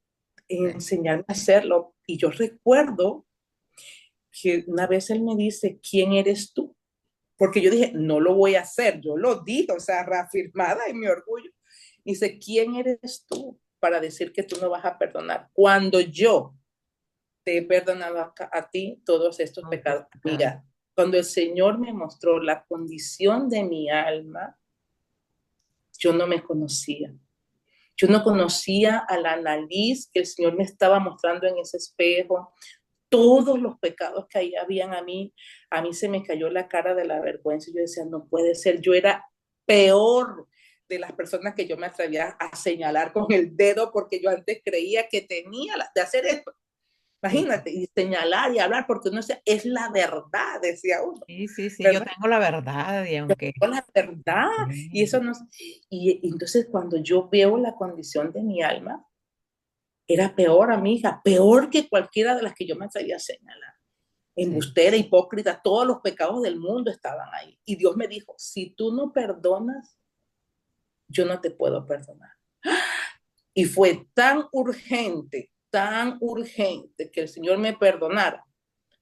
en Sí. enseñarme a hacerlo. Y yo recuerdo que una vez él me dice, ¿quién eres tú? Porque yo dije, no lo voy a hacer, yo lo dije, o sea, reafirmada en mi orgullo. Dice, ¿quién eres tú para decir que tú no vas a perdonar? Cuando yo te he perdonado a ti todos estos No, pues, pecados. claro. Amiga, cuando el Señor me mostró la condición de mi alma, yo no me conocía. Yo no conocía a la nariz que el Señor me estaba mostrando en ese espejo. Todos los pecados que ahí habían a mí se me cayó la cara de la vergüenza. Yo decía, no puede ser. Yo era peor de las personas que yo me atrevía a señalar con el dedo porque yo antes creía que tenía de hacer esto. Sí, Imagínate, y señalar y hablar, porque uno decía, es la verdad, decía uno, sí, sí, sí, yo ¿verdad? tengo la verdad y aunque Con la verdad, y sí, eso no. Y entonces cuando yo veo la condición de mi alma, era peor, amiga, peor que cualquiera de las que yo me atrevía a señalar. sí, Embustera, hipócrita, todos los pecados del mundo estaban ahí. Y Dios me dijo, si tú no perdonas, yo no te puedo perdonar. Y fue tan urgente que el Señor me perdonara,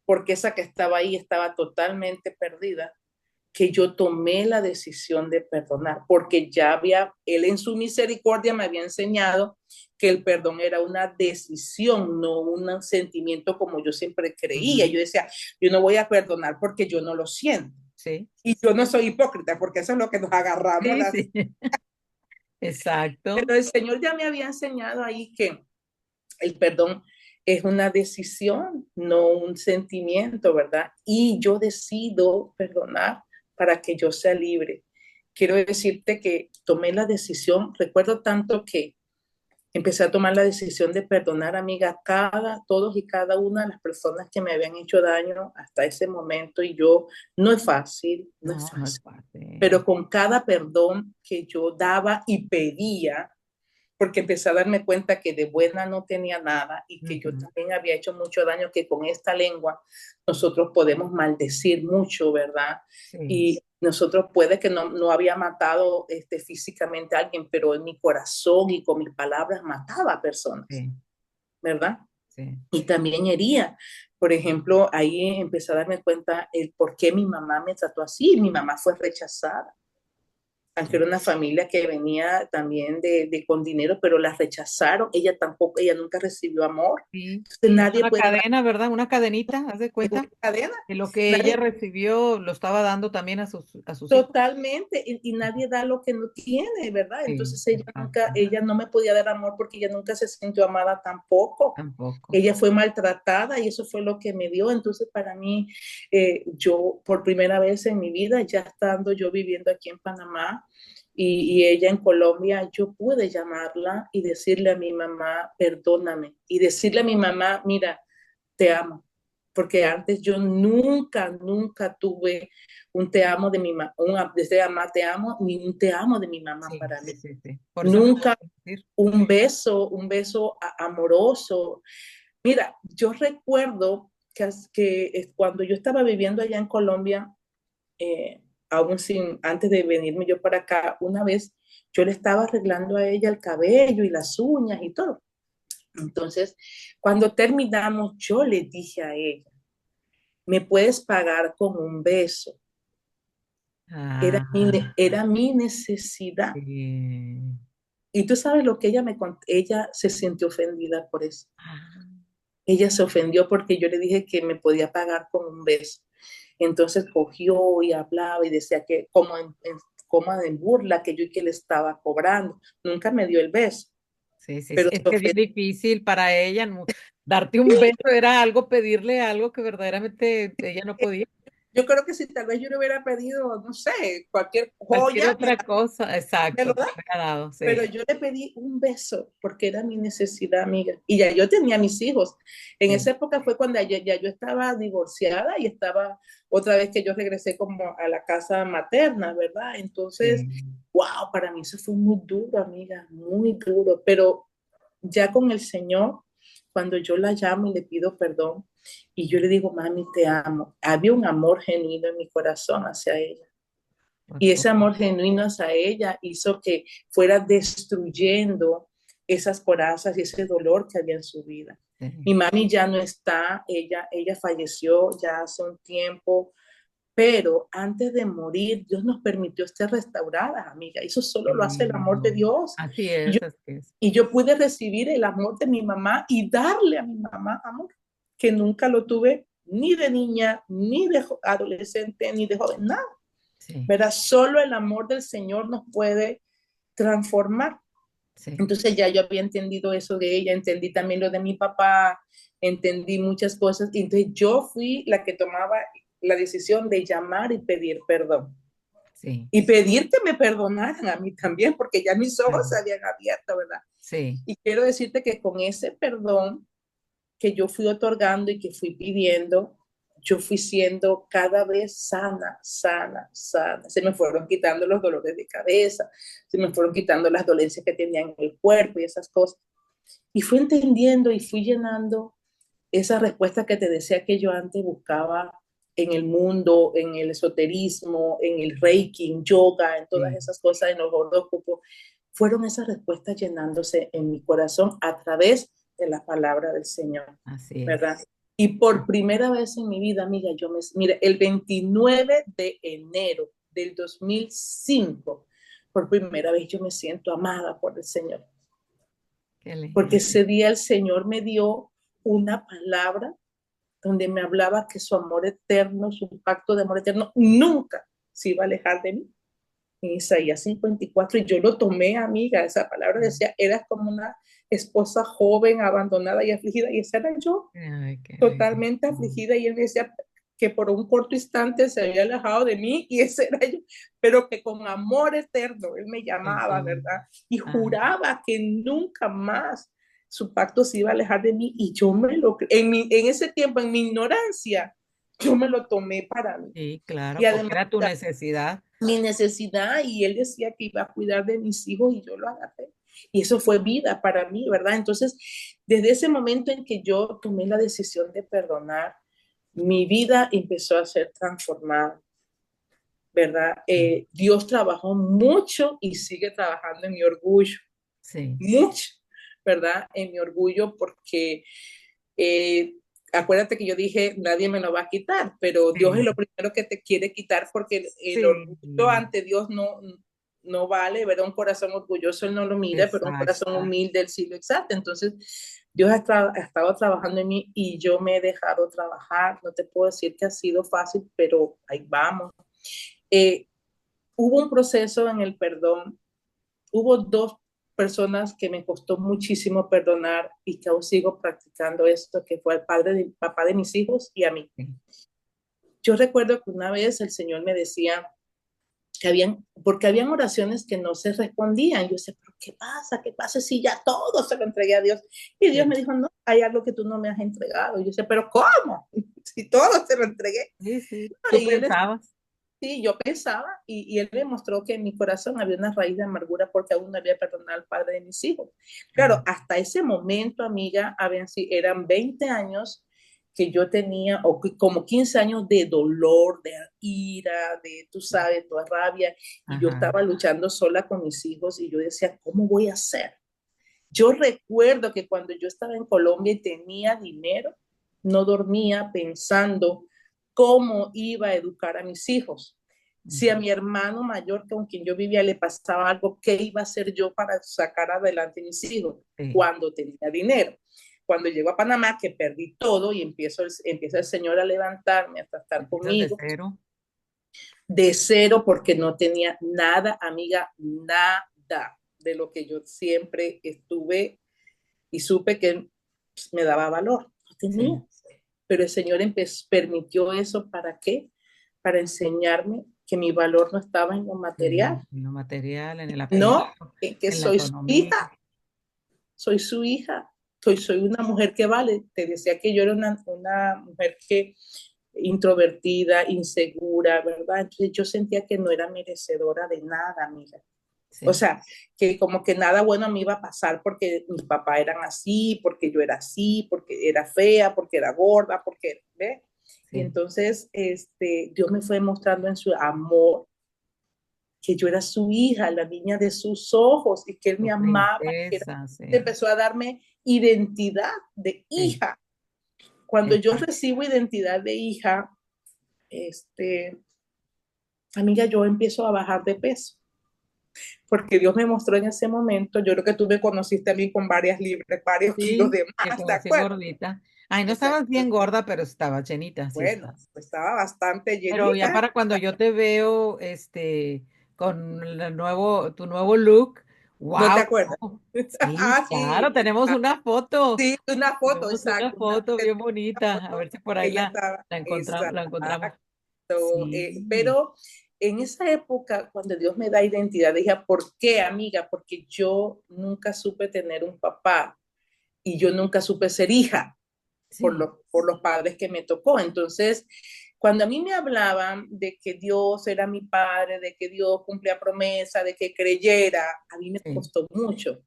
porque esa que estaba ahí estaba totalmente perdida, que yo tomé la decisión de perdonar, porque ya él en su misericordia me había enseñado que el perdón era una decisión, no un sentimiento como yo siempre creía. ujú, Yo decía, yo no voy a perdonar porque yo no lo siento. sí, Y yo no soy hipócrita, porque eso es lo que nos agarramos sí, las. sí, exacto, Pero el Señor ya me había enseñado ahí que el perdón es una decisión, no un sentimiento, ¿verdad? Y yo decido perdonar para que yo sea libre. Quiero decirte que tomé la decisión, recuerdo tanto que empecé a tomar la decisión de perdonar, amiga, todos y cada una de las personas que me habían hecho daño hasta ese momento. Y yo, no es fácil, no es no, no es fácil, fácil, pero con cada perdón que yo daba y pedía, porque empecé a darme cuenta que de buena no tenía nada y que yo ujú, también había hecho mucho daño, que con esta lengua nosotros podemos maldecir mucho, ¿verdad? sí, Y nosotros puede que no había matado físicamente a alguien, pero en mi corazón y con mis palabras mataba a personas, sí, ¿verdad? sí, Y también hería. Por ejemplo, ahí empecé a darme cuenta el por qué mi mamá me trató así. Mi mamá fue rechazada, aunque sí. era una familia que venía también con dinero, pero la rechazaron. Ella tampoco, ella nunca recibió amor. Sí, Entonces sí, es nadie una puede cadena, ¿verdad? Una cadenita, haz de en una cuenta cadena. que lo que ella Nadie, recibió lo estaba dando también a sus hijos. totalmente, y nadie da lo que no tiene, ¿verdad? Sí, Entonces ella nunca, exacto, ella no me podía dar amor porque ella nunca se sintió amada tampoco. tampoco. Ella fue maltratada y eso fue lo que me dio. Entonces, para mí, yo por primera vez en mi vida, ya estando yo viviendo aquí en Panamá y ella en Colombia, yo pude llamarla y decirle a mi mamá, perdóname, y decirle a mi mamá, mira, te amo. Porque antes yo nunca tuve un te amo de mi mamá, desde mamá te amo, ni un te amo de mi mamá Sí, para sí, mí. sí, sí. Por eso me Nunca gusta decir, un beso amoroso. Mira, yo recuerdo que cuando yo estaba viviendo allá en Colombia, aún antes de venirme yo para acá, una vez yo le estaba arreglando a ella el cabello y las uñas y todo. Entonces, cuando terminamos, yo le dije a ella, ¿me puedes pagar con un beso? ah, Era mi necesidad. sí. Y tú sabes lo que ella me contó, ella se sintió ofendida por eso. Ah, Ella se ofendió porque yo le dije que me podía pagar con un beso. Entonces cogió y hablaba y decía que como en burla que yo y que le estaba cobrando. Nunca me dio el beso, sí, sí, sí. pero Es que es bien difícil para ella, darte un beso era algo, pedirle algo que verdaderamente ella no podía. yo creo que si tal vez yo le hubiera pedido, no sé, cualquier Cualquier joya, otra cosa, me exacto, lo te da. hubiera dado, Pero sí, yo le pedí un beso porque era mi necesidad, amiga. Y ya yo tenía mis hijos. En sí, esa época fue cuando ya yo estaba divorciada y estaba otra vez que yo regresé como a la casa materna, ¿verdad? Entonces, sí, wow, para mí eso fue muy duro, amiga, muy duro. Pero ya con el Señor, cuando yo la llamo y le pido perdón, y yo le digo, mami, te amo, había un amor genuino en mi corazón hacia ella. por Y ese supuesto. amor genuino hacia ella hizo que fuera destruyendo esas corazas y ese dolor que había en su vida. Sí. Mi mami ya no está, ella falleció ya hace un tiempo, pero antes de morir, Dios nos permitió ser restauradas, amiga. Eso solo Qué lo hace el amor de lindo. Dios. Así Y yo, es, así es. y yo pude recibir el amor de mi mamá y darle a mi mamá amor, que nunca lo tuve ni de niña, ni de adolescente, ni de joven, nada. Sí, ¿Verdad? Solo el amor del Señor nos puede transformar. sí. Entonces ya yo había entendido eso de ella, entendí también lo de mi papá, entendí muchas cosas. Y entonces yo fui la que tomaba la decisión de llamar y pedir perdón. Sí, Y pedir que me perdonaran a mí también, porque ya mis ojos claro. se habían abierto, ¿verdad? Sí, Y quiero decirte que con ese perdón que yo fui otorgando y que fui pidiendo, yo fui siendo cada vez sana, sana, sana. Se me fueron quitando los dolores de cabeza, se me fueron quitando las dolencias que tenía en el cuerpo y esas cosas. Y fui entendiendo y fui llenando esa respuesta que te decía que yo antes buscaba en el mundo, en el esoterismo, en el reiki, en yoga, en todas sí, esas cosas, en los horóscopos. Fueron esas respuestas llenándose en mi corazón a través de la palabra del Señor, así es. ¿verdad? Y por primera vez en mi vida, amiga, mira, el 29 de enero del 2005, por primera vez yo me siento amada por el Señor, Qué porque lindo. ese día el Señor me dio una palabra donde me hablaba que su amor eterno, su pacto de amor eterno, nunca se iba a alejar de mí. En Isaías 54, y yo lo tomé, amiga, esa palabra decía, eras como una esposa joven, abandonada y afligida, y esa era yo, Ay, qué totalmente lindo. afligida, y él me decía que por un corto instante se había alejado de mí, y ese era yo, pero que con amor eterno él me Qué llamaba, lindo. ¿verdad? Y Ah, juraba que nunca más su pacto se iba a alejar de mí, y yo en ese tiempo, en mi ignorancia, yo me lo tomé para mí. sí, Y claro, porque además, era tu necesidad. mi necesidad, y él decía que iba a cuidar de mis hijos y yo lo agarré. Y eso fue vida para mí, ¿verdad? Entonces, desde ese momento en que yo tomé la decisión de perdonar, mi vida empezó a ser transformada, ¿verdad? Sí, Dios trabajó mucho y sigue trabajando en mi orgullo, sí, mucho, ¿verdad? En mi orgullo porque eh, acuérdate que yo dije, nadie me lo va a quitar, pero Dios es sí, lo primero que te quiere quitar porque el sí, orgullo ante Dios no vale, ¿verdad? Un corazón orgulloso Él no lo mira, pero un corazón exacto. humilde Él sí lo exalta. Entonces, Dios ha estado trabajando en mí y yo me he dejado trabajar. No te puedo decir que ha sido fácil, pero ahí vamos. Eh, Hubo un proceso en el perdón. Hubo dos personas que me costó muchísimo perdonar y que aún sigo practicando esto, que fue el papá de mis hijos y a mí. Sí, Yo recuerdo que una vez el Señor me decía que porque habían oraciones que no se respondían. Yo decía, pero ¿qué pasa? ¿Qué pasa si ya todo se lo entregué a Dios? Y Dios sí, me dijo, no, hay algo que tú no me has entregado. Y yo decía, pero ¿cómo? Si todo se lo entregué. sí, sí. No, Tú y él pensabas. sí, yo pensaba, y él me mostró que en mi corazón había una raíz de amargura porque aún no había perdonado al padre de mis hijos. Claro, Ah, hasta ese momento, amiga, eran 20 años que yo tenía, o como 15 años de dolor, de ira, de, tú sabes, toda rabia, y yo ajá, estaba luchando sola con mis hijos y yo decía, ¿cómo voy a hacer? Yo recuerdo que cuando yo estaba en Colombia y tenía dinero, no dormía pensando cómo iba a educar a mis hijos. Si a ujú, mi hermano mayor con quien yo vivía le pasaba algo, ¿qué iba a hacer yo para sacar adelante a mis hijos sí. cuando tenía dinero? Cuando llego a Panamá, que perdí todo y empieza el Señor a levantarme hasta estar Empiezas de conmigo, cero. de cero porque no tenía nada, amiga, nada de lo que yo siempre estuve y supe que me daba valor. No tenía. Sí, Pero el Señor permitió eso, ¿para qué? Para enseñarme que mi valor no estaba en lo material, sí. En lo material, en el no apellido, en que en la soy su economía. hija, soy su hija, soy una mujer que vale. Te decía que yo era una mujer que introvertida, insegura, ¿verdad? Entonces yo sentía que no era merecedora de nada, amiga. O sí, sea, que como que nada bueno me iba a pasar porque mis papás eran así, porque yo era así, porque era fea, porque era gorda, porque, ¿ve? Y sí. entonces, Dios me fue mostrando en su amor que yo era su hija, la niña de sus ojos, y que él Tu me amaba, que princesa, sí, empezó a darme identidad de sí, hija. Cuando yo exacto. recibo identidad de hija, este, amiga, yo empiezo a bajar de peso, porque Dios me mostró en ese momento, yo creo que tú me conociste a mí con varias libras, varios kilos Sí, de te más, ¿de conocí acuerdo? gordita. Ay, no Exacto. estabas bien gorda, pero estabas llenita, sí Bueno, estaba. estaba bastante Pero ya llenita, para cuando yo te veo, con tu nuevo look, ¿no te wow. acuerdas? Sí, Ah, sí, claro, tenemos una foto. sí, una foto, Tenemos una exacto, foto bien una bonita. A ver foto si por ahí que ya estaba, la encontramos. exacto. Sí, Pero en esa época, cuando Dios me da identidad, dije, ¿por qué, amiga? Porque yo nunca supe tener un papá y yo nunca supe ser hija sí, por los padres que me tocó. Entonces, cuando a mí me hablaban de que Dios era mi padre, de que Dios cumplía promesa, de que creyera, a mí me sí, costó mucho.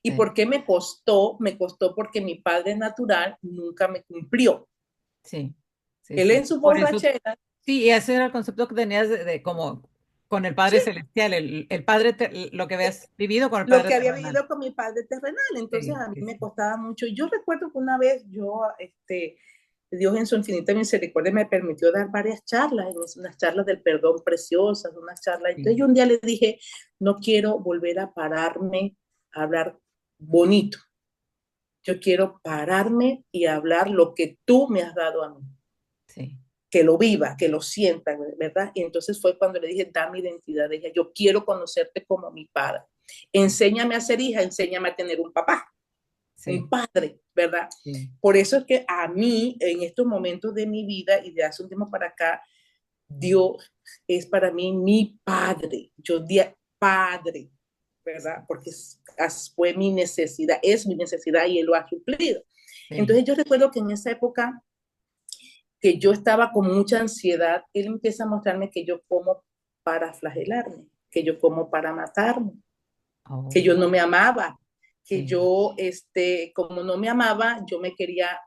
¿Y sí, por qué me costó? Me costó porque mi padre natural nunca me cumplió. sí, sí, Él sí. en su Por eso, borrachera, sí, y ese era el concepto que tenías de como con el Padre sí, Celestial, el Padre, lo que habías vivido con el lo Padre que había terrenal. vivido con mi padre terrenal. Entonces Sí, a mí sí, me sí, costaba mucho. Yo recuerdo que una vez Dios en su infinita misericordia me permitió dar varias charlas, unas charlas del perdón preciosas, unas charlas. Entonces sí. yo un día le dije, no quiero volver a pararme a hablar bonito. Yo quiero pararme y hablar lo que tú me has dado a mí, Sí. que lo viva, que lo sienta, ¿verdad? Y entonces fue cuando le dije, da mi identidad de ella, yo quiero conocerte como mi padre. Sí, Enséñame a ser hija, enséñame a tener un sí, padre, ¿verdad? sí. Por eso es que a mí, en estos momentos de mi vida y de hace un tiempo para acá, Dios es para mí mi padre. Yo di padre, ¿verdad? Porque fue mi necesidad, es mi necesidad y Él lo ha suplido. Sí. Entonces yo recuerdo que en esa época que yo estaba con mucha ansiedad, Él empieza a mostrarme que yo como para flagelarme, que yo como para matarme, que yo Oh, no me amaba, que sí. yo, como no me amaba, yo me quería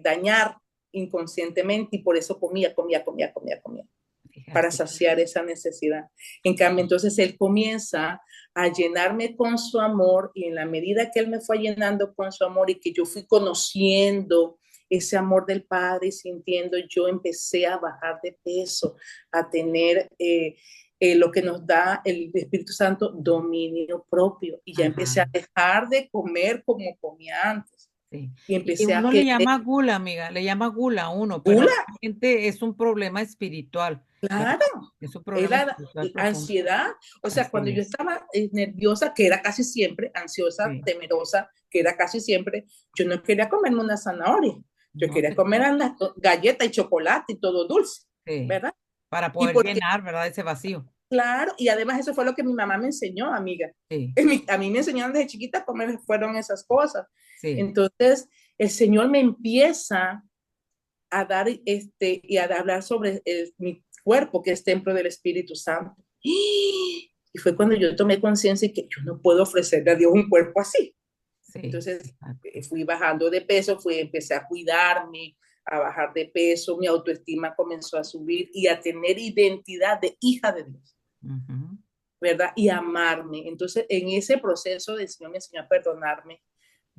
dañar inconscientemente y por eso comía, para Fíjate. saciar esa necesidad. En cambio, entonces Él comienza a llenarme con su amor y en la medida que Él me fue llenando con su amor y que yo fui conociendo ese amor del Padre y sintiendo, yo empecé a bajar de peso, a tener lo que nos da el Espíritu Santo, dominio propio. Y ya empecé a Ajá. dejar de comer como comía antes. Sí. Y Y empecé a uno le querer llama gula, amiga, le llama gula a uno, pero gula, realmente es un problema espiritual, claro. ¿verdad? Es un Es problema la espiritual profundo. ansiedad, o sea, Así cuando yo es. estaba nerviosa, que era casi siempre, ansiosa, Sí. temerosa, que era casi siempre, yo no quería comerme una zanahoria, yo No quería te comer creo. las galletas y chocolate y todo dulce, Sí. ¿verdad? Para Y poder porque, llenar, ¿verdad? Ese vacío. claro, y además eso fue lo que mi mamá me enseñó, amiga. Sí. A mí me enseñaron desde chiquita a comer, fueron esas cosas. Sí. Entonces, el Señor me empieza a dar y a hablar sobre mi cuerpo, que es templo del Espíritu Santo. Y fue cuando yo tomé conciencia de que yo no puedo ofrecerle a Dios un cuerpo así. Sí. Entonces Exacto. fui bajando de peso, empecé a cuidarme, a bajar de peso, mi autoestima comenzó a subir y a tener identidad de hija de Dios, Ujú. ¿verdad? Y amarme. Entonces, en ese proceso, el Señor me enseñó a perdonarme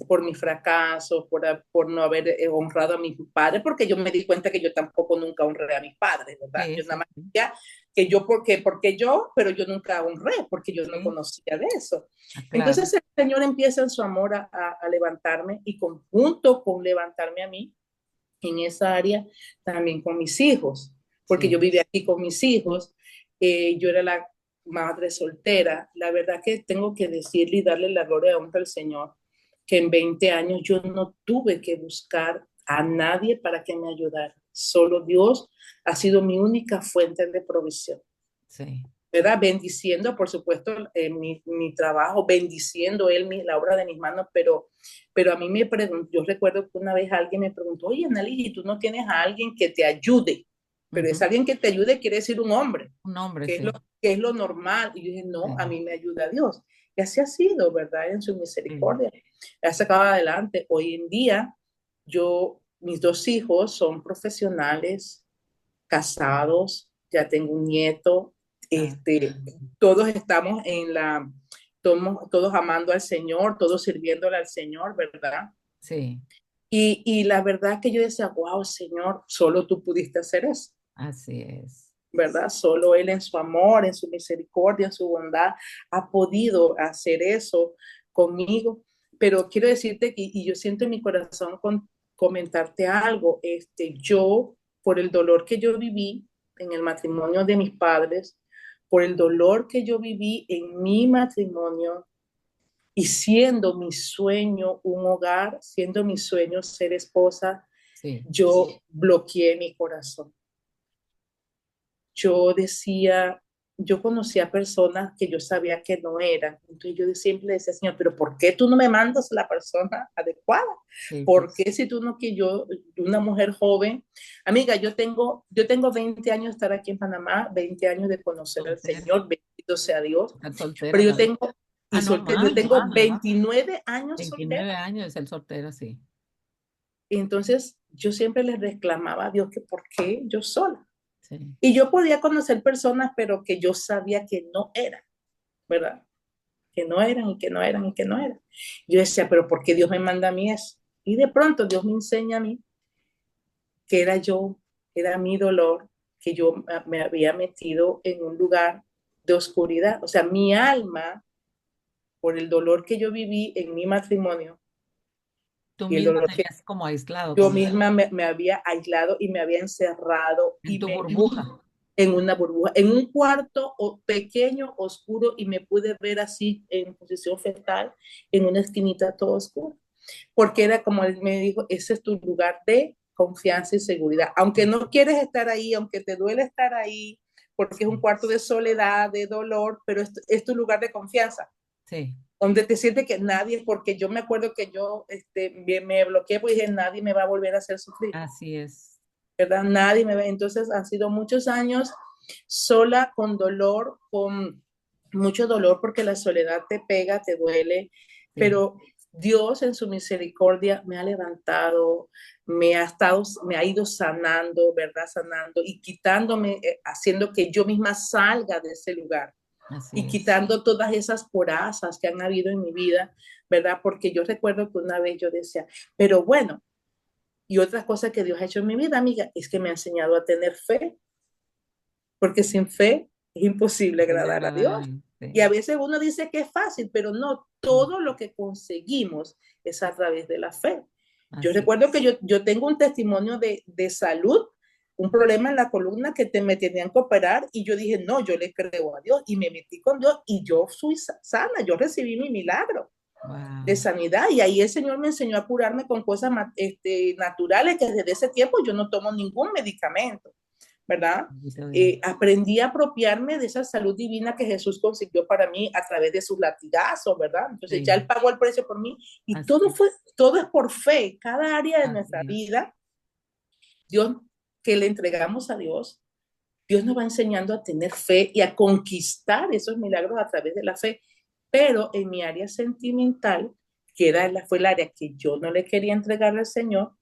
por mis fracasos, por no haber honrado a mis padres, porque yo me di cuenta que yo tampoco nunca honré a mis padres, ¿verdad? Sí, Yo nada sí, más sí. decía que yo, porque yo, pero yo nunca honré, porque yo no Sí. conocía de eso. Ah, claro. Entonces el Señor empieza en su amor a levantarme y junto con levantarme a mí en esa área, también con mis hijos, porque yo Sí. vivía aquí con mis hijos, yo era la madre soltera, la verdad que tengo que decirle y darle la gloria y honra al Señor, que en 20 años yo no tuve que buscar a nadie para que me ayudara, solo Dios ha sido mi única fuente de provisión. Sí. ¿Verdad? Bendiciendo, por supuesto, mi trabajo, bendiciendo él la obra de mis manos, pero a mí me preguntó, yo recuerdo que una vez alguien me preguntó, oye, Annalise, ¿tú no tienes a alguien que te ayude? pero es Ujú. alguien que te ayude, quiere decir un hombre, Un hombre, que sí, es lo normal. Y yo dije, no, a sí, mí me ayuda Dios. Y así ha sido, ¿verdad? En su sí. misericordia. Ha sacado adelante. Hoy en día, mis dos hijos son profesionales, casados, ya tengo un nieto, Ah, este, todos estamos todos amando al Señor, todos sirviéndole al Señor, ¿verdad? sí, Y la verdad que yo decía, wow, Señor, solo tú pudiste hacer eso, así es. ¿verdad? Solo Él en su amor, en su misericordia, en su bondad, ha podido hacer eso conmigo. Pero quiero decirte que, y yo siento en mi corazón comentarte algo, yo, por el dolor que yo viví en el matrimonio de mis padres, por el dolor que yo viví en mi matrimonio, y siendo mi sueño un hogar, siendo mi sueño ser esposa, Sí, yo bloqueé mi corazón. Yo decía, yo conocía personas que yo sabía que no eran. Entonces yo siempre decía, Señor, pero ¿por qué tú no me mandas la persona adecuada? sí, ¿Por pues. qué si tú no que yo, una mujer joven? Amiga, yo tengo 20 años de estar aquí en Panamá, 20 años de conocer al Soltera. Señor, bendito sea Dios, Estar soltera pero también. Ah, no, yo más, tengo más, ¿verdad? 29 años 29 soltera. años de ser soltera, sí. Y entonces yo siempre les reclamaba a Dios que por qué yo sola. Sí, Y yo podía conocer personas, pero que yo sabía que no eran, ¿verdad? Que no eran y que no eran y que no eran. Yo decía, pero ¿por qué Dios me manda a mí eso? Y de pronto Dios me enseña a mí que era yo, era mi dolor, que yo me había metido en un lugar de oscuridad. O sea, mi alma, por el dolor que yo viví en mi matrimonio tú y el misma dolor que tenías como aislado, yo como misma me había aislado y me había encerrado en y tu me burbuja. vi en una burbuja, en un cuarto pequeño, oscuro, y me pude ver así en posición fetal, en una esquinita todo oscuro, porque era como él me dijo, ese es tu lugar de confianza y seguridad. Aunque no quieres estar ahí, aunque te duele estar ahí, porque es un Sí, cuarto de soledad, de dolor, pero es tu lugar de confianza sí, donde te sientes que nadie, porque yo me acuerdo que yo me bloqueé porque dije, nadie me va a volver a hacer sufrir, así es. ¿verdad? Nadie me va. Entonces han sido muchos años sola, con dolor, con mucho dolor, porque la soledad te pega, te duele, Sí, pero Dios en su misericordia me ha levantado, me ha ido sanando, ¿verdad? Sanando y quitándome, haciendo que yo misma salga de ese lugar así y es. quitando todas esas corazas que han habido en mi vida, ¿verdad? Porque yo recuerdo que una vez yo decía, pero bueno, y otra cosa que Dios ha hecho en mi vida, amiga, es que me ha enseñado a tener fe, porque sin fe es imposible Posible agradar a agradar a Dios. Dios. Y a Sí. veces uno dice que es fácil, pero no, No, todo lo que conseguimos es a través de la fe. Yo así recuerdo es. que yo tengo un testimonio de salud, un problema en la columna que me tenían que operar y yo dije, no, yo le creo a Dios y me metí con Dios y yo fui sana, yo recibí mi milagro de Wow. sanidad y ahí el Señor me enseñó a curarme con cosas naturales que desde ese tiempo yo no tomo ningún medicamento, ¿verdad? Bendito Dios. Aprendí a apropiarme de esa salud divina que Jesús consiguió para mí a través de sus latigazos, ¿verdad? Entonces ya Sí, Él pagó el precio por mí y así es. todo es por fe, cada área de nuestra Así es. vida, Dios, que le entregamos a Dios, Dios nos va enseñando a tener fe y a conquistar esos milagros a través de la fe. Pero en mi área sentimental, fue el área que yo no le quería entregar al Señor,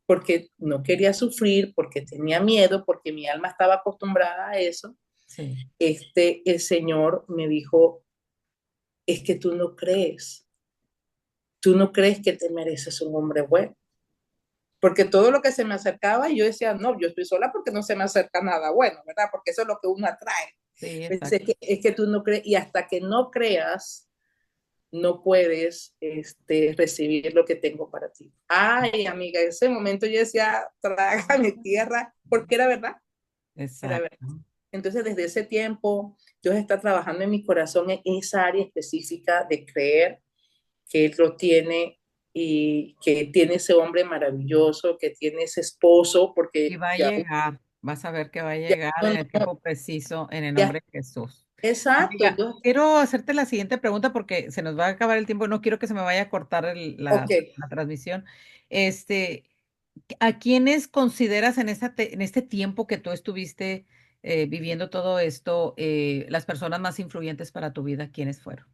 porque no quería sufrir, porque tenía miedo, porque mi alma estaba acostumbrada a eso, Sí. el Señor me dijo, es que tú no crees que te mereces un hombre bueno. Porque todo lo que se me acercaba, yo decía, no, yo estoy sola porque no se me acerca nada bueno, ¿verdad? Porque eso es lo que uno atrae. Sí, exacto. Es que tú no crees, y hasta que no creas, no puedes recibir lo que tengo para ti. Ay, amiga, en ese momento yo decía, trágame tierra, porque era verdad. Exacto. Entonces, desde ese tiempo, Dios está trabajando en mi corazón en esa área específica de creer que Él lo tiene y que tiene ese hombre maravilloso, que tiene ese esposo, Y porque va a ya, llegar. Vas a ver que va a ya, llegar no, en no, el no, tiempo preciso, en el ya, nombre de Jesús. exacto, Amiga, Dios, quiero hacerte la siguiente pregunta porque se nos va a acabar el tiempo. No quiero que se me vaya a cortar ok, la transmisión. Este, ¿A quiénes consideras en en este tiempo que tú estuviste viviendo todo esto, las personas más influyentes para tu vida? ¿Quiénes fueron?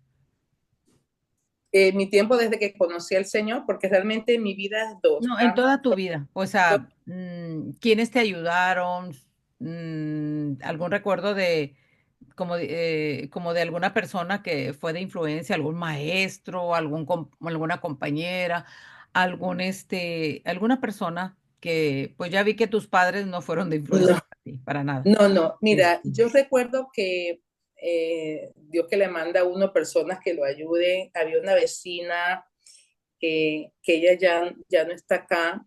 Mi tiempo desde que conocí al Señor, porque realmente mi vida es dos. No, en toda tu vida. O Dos. sea, ¿quiénes te ayudaron? ¿Algún recuerdo de como de alguna persona que fue de influencia, algún maestro, alguna compañera, alguna persona que, pues ya vi que tus padres no fueron de influencia No, para ti, para nada. no, no. Mira, Este, yo recuerdo que Dios que le manda a uno personas que lo ayuden. Había una vecina que ella ya no está acá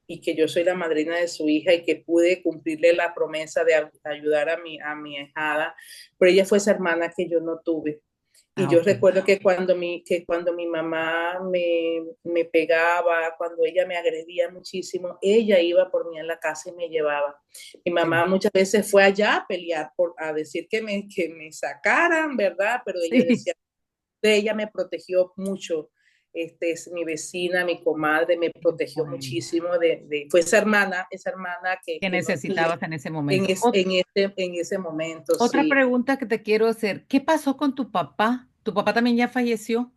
y que yo soy la madrina de su hija y que pude cumplirle la promesa de ayudar a mi ahijada, pero ella fue esa hermana que yo no tuve. Y yo ok. recuerdo que cuando mi mamá me pegaba, cuando ella me agredía muchísimo, ella iba por mí en la casa y me llevaba. Mi Sí, mamá muchas veces fue allá a pelear, a decir que me sacaran, ¿verdad? Pero ella sí, decía, de ella me protegió mucho. Es mi vecina, mi comadre, me protegió bueno, muchísimo fue esa hermana que que no tuve necesitabas en ese momento. en ese momento, Otra sí. pregunta que te quiero hacer, ¿qué pasó con tu papá? ¿Tu papá también ya falleció?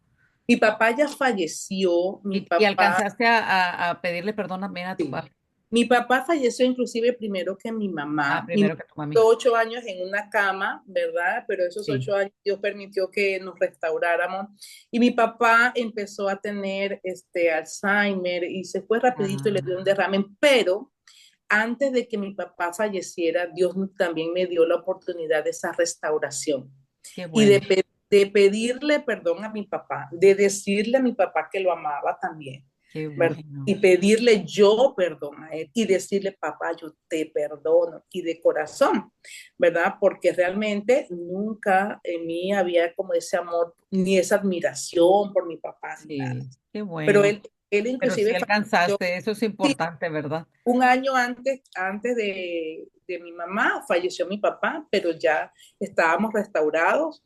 Mi papá ya falleció, ¿Y alcanzaste a pedirle perdón también a tu sí. papá? Mi papá falleció inclusive primero que mi mamá. Mi mamá Primero que tu mami. estuvo 8 años en una cama, ¿verdad? Pero esos Sí. 8 años Dios permitió que nos restauráramos. Y mi papá empezó a tener Alzheimer y se fue rapidito y le dio un Ah, derrame. Pero antes de que mi papá falleciera, Dios también me dio la oportunidad de esa restauración qué y bueno. de pedirle perdón a mi papá, de decirle a mi papá que lo amaba también, Qué ¿verdad? bueno. Y pedirle yo perdón a él y decirle, papá, yo te perdono y de corazón, ¿verdad? Porque realmente nunca en mí había como ese amor ni esa admiración por mi papá ni nada. Sí, qué Pero bueno. él Pero sí inclusive falleció alcanzaste, eso es importante, ¿verdad? un año antes de mi mamá, falleció mi papá, pero ya estábamos restaurados.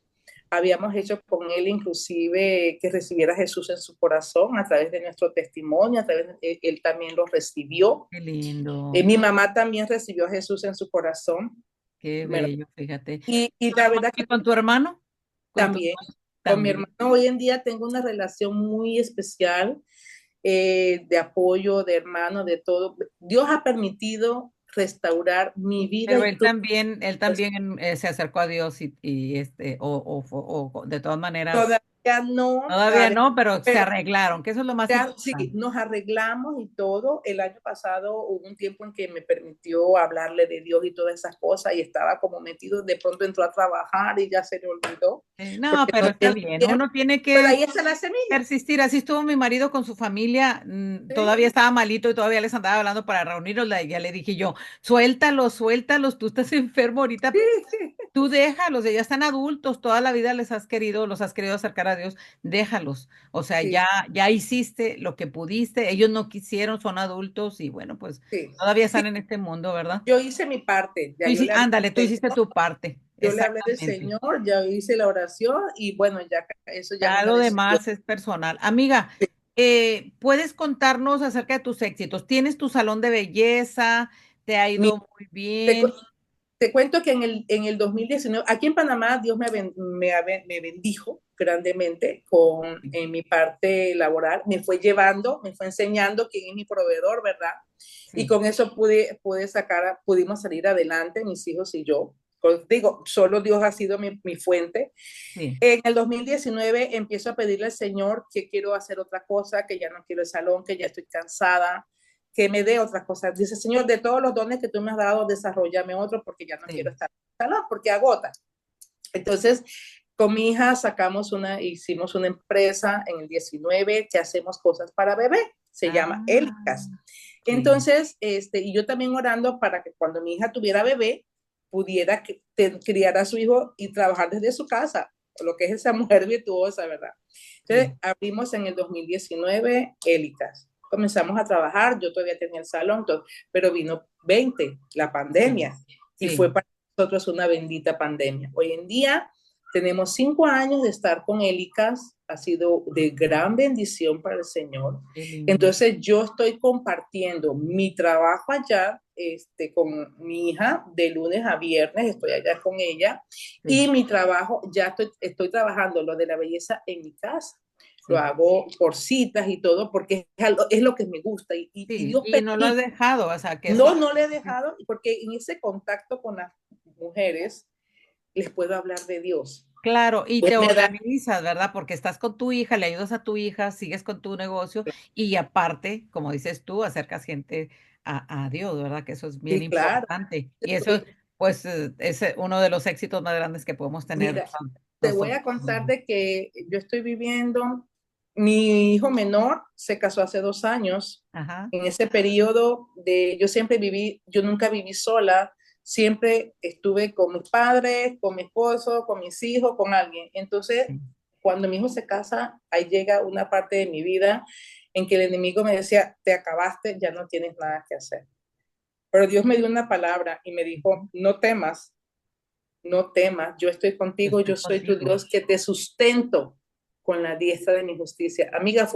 Habíamos hecho con él inclusive que recibiera a Jesús en su corazón a través de nuestro testimonio, él también lo recibió. Qué lindo, Mi mamá también recibió a Jesús en su corazón. qué ¿Verdad? bello, fíjate. Y la verdad ¿Y que con tu hermano? Con tu también hermano con mi también. hermano hoy en día tengo una relación muy especial, de apoyo, de hermano, de todo. Dios ha permitido restaurar mi vida Pero y todo. él también se acercó a Dios o de todas maneras, Todavía no, todavía no, pero se pero arreglaron, que eso es lo más ya, sí, importante. nos arreglamos y todo. El año pasado hubo un tiempo en que me permitió hablarle de Dios y todas esas cosas y estaba como metido, de pronto entró a trabajar y ya se le olvidó, No, porque pero no está tiene bien, tiempo. uno tiene Pero que ahí está la semilla. persistir. Así estuvo mi marido con su familia, Sí, todavía estaba malito y todavía les andaba hablando para reunirlos. Ya le dije yo, suéltalos, suéltalos, tú estás enfermo ahorita. sí, Tú déjalos, ya están adultos, toda la vida los has querido acercar a Dios, déjalos. O sea, sí, ya hiciste lo que pudiste, ellos no quisieron, son adultos y bueno, pues sí. todavía Sí, están en este mundo, ¿verdad? yo hice mi parte, ya Ándale, tú hiciste tu parte, yo le hablé del exactamente. Señor, ya hice la oración y bueno, ya eso ya es Ya una lo decisión. demás es personal. Amiga, ¿puedes contarnos acerca de tus éxitos? ¿Tienes tu salón de belleza? ¿Te ha Mi- ido muy te, bien? Te cuento que en el 2019, aquí en Panamá, Dios me bendijo grandemente en mi parte laboral, me fue llevando, me fue enseñando quién es mi proveedor, ¿verdad? Y Sí, con eso pudimos salir adelante, mis hijos y yo. Digo, solo Dios ha sido mi fuente. sí. En el 2019 empiezo a pedirle al Señor que quiero hacer otra cosa, que ya no quiero el salón, que ya estoy cansada, que me dé otras cosas. Dice, Señor, de todos los dones que tú me has dado, desarrollame otro porque ya no quiero Sí. estar en el salón, porque agota. Entonces, con mi hija hicimos una empresa en el 19 que hacemos cosas para bebé, se llama Ah, Elicas. sí, Entonces, y yo también orando para que cuando mi hija tuviera bebé, pudiera criar a su hijo y trabajar desde su casa, lo que es esa mujer virtuosa, ¿verdad? sí, Entonces, abrimos en el 2019 Élicas. Comenzamos a trabajar, yo todavía tenía el salón, pero vino 20, la sí, pandemia, y sí. fue para nosotros una bendita pandemia. Hoy en día Tenemos 5 años de estar con Élicas, ha sido de gran bendición para el Señor. Qué lindo. Entonces yo estoy compartiendo mi trabajo allá con mi hija de lunes a viernes, estoy allá con ella, Sí, y mi trabajo, ya estoy trabajando lo de la belleza en mi casa. Lo sí, hago por citas y todo porque es lo que me gusta y sí. Dios Y no lo has permite. dejado, o sea, que eso. No, no le he dejado porque en ese contacto con las mujeres les puedo hablar de Dios. Claro, y Dios te me da, organizas, ¿verdad? Porque estás con tu hija, le ayudas a tu hija, sigues con tu negocio y aparte, como dices tú, acercas gente a Dios, ¿verdad? Que eso es bien sí, claro. importante. Y eso, Estoy, pues, es uno de los éxitos más grandes que podemos tener, mira, ¿verdad? te voy Nosotros. a contar de que yo estoy viviendo, mi hijo menor se casó hace 2 años. Ajá, En ese periodo yo siempre viví, yo nunca viví sola, siempre estuve con mis padres, con mi esposo, con mis hijos, con alguien. Entonces, sí. cuando mi hijo se casa, ahí llega una parte de mi vida en que el enemigo me decía, te acabaste, ya no tienes nada que hacer. Pero Dios me dio una palabra y me dijo, Ujú. no temas, no temas, yo estoy Yo contigo, estoy yo soy tu contigo. Dios que te sustento con la diestra de mi justicia. Amiga,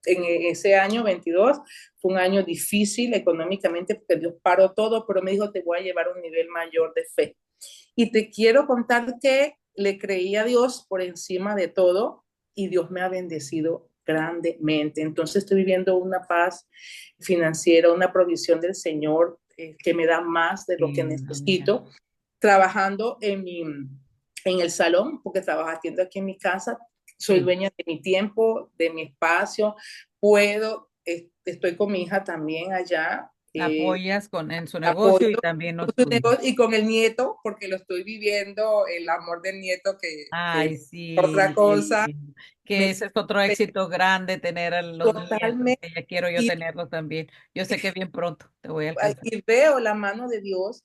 en ese año 22 fue un año difícil económicamente porque Dios paró todo, pero me dijo, te voy a llevar a un nivel mayor de fe. Y te quiero contar que le creí a Dios por encima de todo y Dios me ha bendecido grandemente. Entonces estoy viviendo una paz financiera, una provisión del Señor que me da más de lo que Sí, amiga. necesito, trabajando en el salón, porque trabajo atiendo aquí en mi casa, soy Sí. dueña de mi tiempo, de mi espacio, puedo, estoy con mi hija también allá, Apoyas en su negocio y apoyo también los tuyos. y con el nieto, porque lo estoy viviendo, el amor del nieto, que Ay, es otra sí, qué cosa, lindo. me Que ese es otro éxito grande, tener a los nietos, totalmente, que ya quiero yo y, tenerlos también. Yo sé que bien pronto te voy a alcanzar. y veo la mano de Dios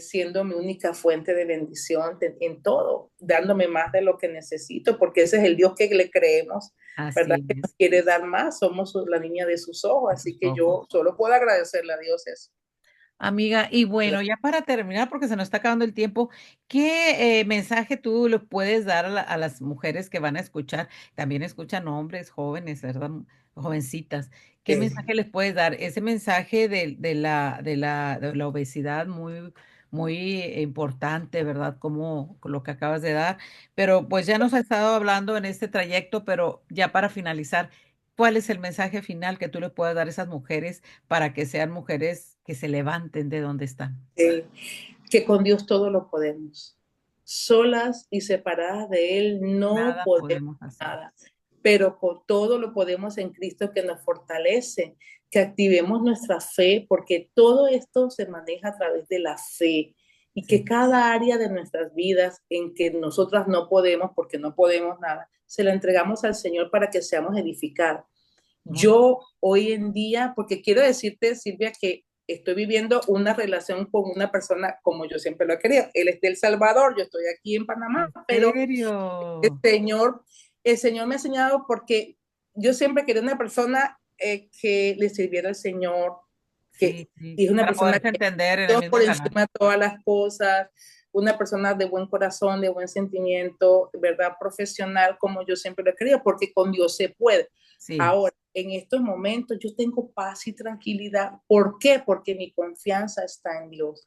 siendo mi única fuente de bendición en todo, dándome más de lo que necesito, porque ese es el Dios que le creemos, ¿verdad? Así Que nos es, quiere dar más, somos la niña de sus ojos, de así sus que ojos. yo solo puedo agradecerle a Dios eso. Amiga, y bueno, ya para terminar, porque se nos está acabando el tiempo, ¿qué mensaje tú le puedes dar a las mujeres que van a escuchar? También escuchan hombres jóvenes, ¿verdad? Jovencitas. ¿Qué mensaje les puedes dar? Ese mensaje de la obesidad muy importante, ¿verdad? Como lo que acabas de dar. Pero pues ya nos ha estado hablando en este trayecto, pero ya para finalizar, ¿cuál es el mensaje final que tú le puedas dar a esas mujeres para que sean mujeres que se levanten de donde están? Que con Dios todo lo podemos. Solas y separadas de Él no Nada podemos podemos hacer. nada, pero con todo lo podemos en Cristo que nos fortalece, que activemos nuestra fe, porque todo esto se maneja a través de la fe y que Sí, cada área de nuestras vidas en que nosotras no podemos, porque no podemos nada, se la entregamos al Señor para que seamos edificados. muy Yo hoy en día, porque quiero decirte, Silvia, que estoy viviendo una relación con una persona como yo siempre lo he querido. Él es de El Salvador, yo estoy aquí en Panamá, ¿En pero el serio? Señor, el Señor me ha enseñado porque yo siempre quería una persona que le sirviera al Señor, que Sí, sí, y es una para persona poderse que entender en el Dios por mismo canal. encima de todas las cosas, una persona de buen corazón, de buen sentimiento, verdad, profesional, como yo siempre lo he querido, porque con Dios se puede. Sí, Ahora, en estos momentos yo tengo paz y tranquilidad. ¿Por qué? Porque mi confianza está en Dios.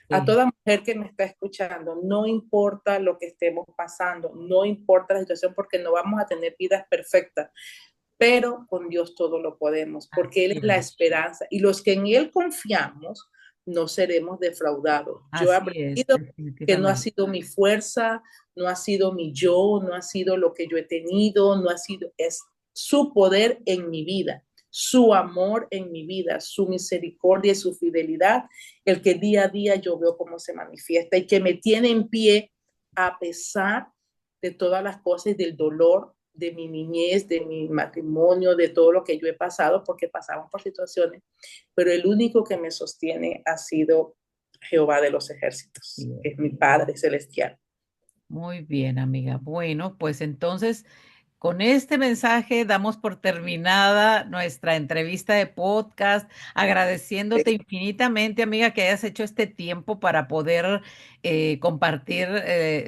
A sí, toda mujer que me está escuchando, no importa lo que estemos pasando, no importa la situación, porque no vamos a tener vidas perfectas, pero con Dios todo lo podemos, porque Él así es la es, esperanza y los que en Él confiamos no seremos defraudados. Yo he así es, aprendido que no ha definitivamente. sido mi fuerza, no ha sido mi yo, no ha sido lo que yo he tenido, no ha sido, es su poder en mi vida, su amor en mi vida, su misericordia y su fidelidad, el que día a día yo veo cómo se manifiesta y que me tiene en pie a pesar de todas las cosas y del dolor de mi niñez, de mi matrimonio, de todo lo que yo he pasado, porque pasamos por situaciones, pero el único que me sostiene ha sido Jehová de los ejércitos, que Bien. es mi Padre celestial. Muy bien, amiga. Bueno, pues entonces Con este mensaje damos por terminada nuestra entrevista de podcast, agradeciéndote infinitamente, amiga, que hayas hecho este tiempo para poder compartir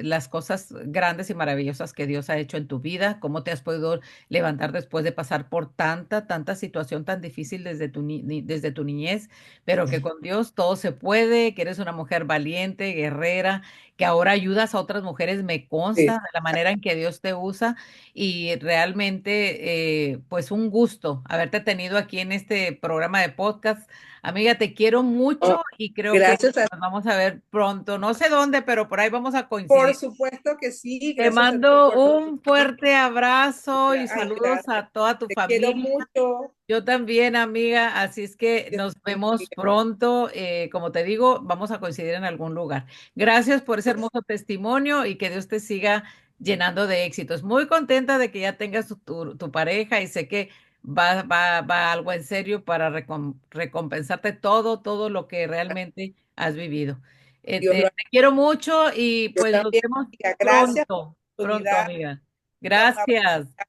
las cosas grandes y maravillosas que Dios ha hecho en tu vida, cómo te has podido levantar después de pasar por tanta situación tan difícil desde desde tu niñez, pero que con Dios todo se puede, que eres una mujer valiente, guerrera, que ahora ayudas a otras mujeres, me consta Sí. de la manera en que Dios te usa y realmente, pues un gusto haberte tenido aquí en este programa de podcast. Amiga, te quiero Oh, mucho y creo que gracias a nos vamos a ver pronto. No sé dónde, pero por ahí vamos a Por coincidir. supuesto que sí, Te gracias a ti mando por tu un fuerte tiempo. abrazo y Ay, saludos gracias. a toda tu Te quiero familia. mucho. Yo también, amiga, así es que Dios nos te vemos bendiga. pronto. Como te digo, vamos a coincidir en algún lugar. Gracias por ese Pues, hermoso testimonio y que Dios te siga llenando de éxitos. Muy contenta de que ya tengas tu pareja y sé que va algo en serio para recompensarte todo lo que realmente has vivido. Dios lo Te quiero mucho y Yo pues nos también, vemos amiga. Gracias por pronto, la oportunidad. amiga. Un abrazo. Gracias.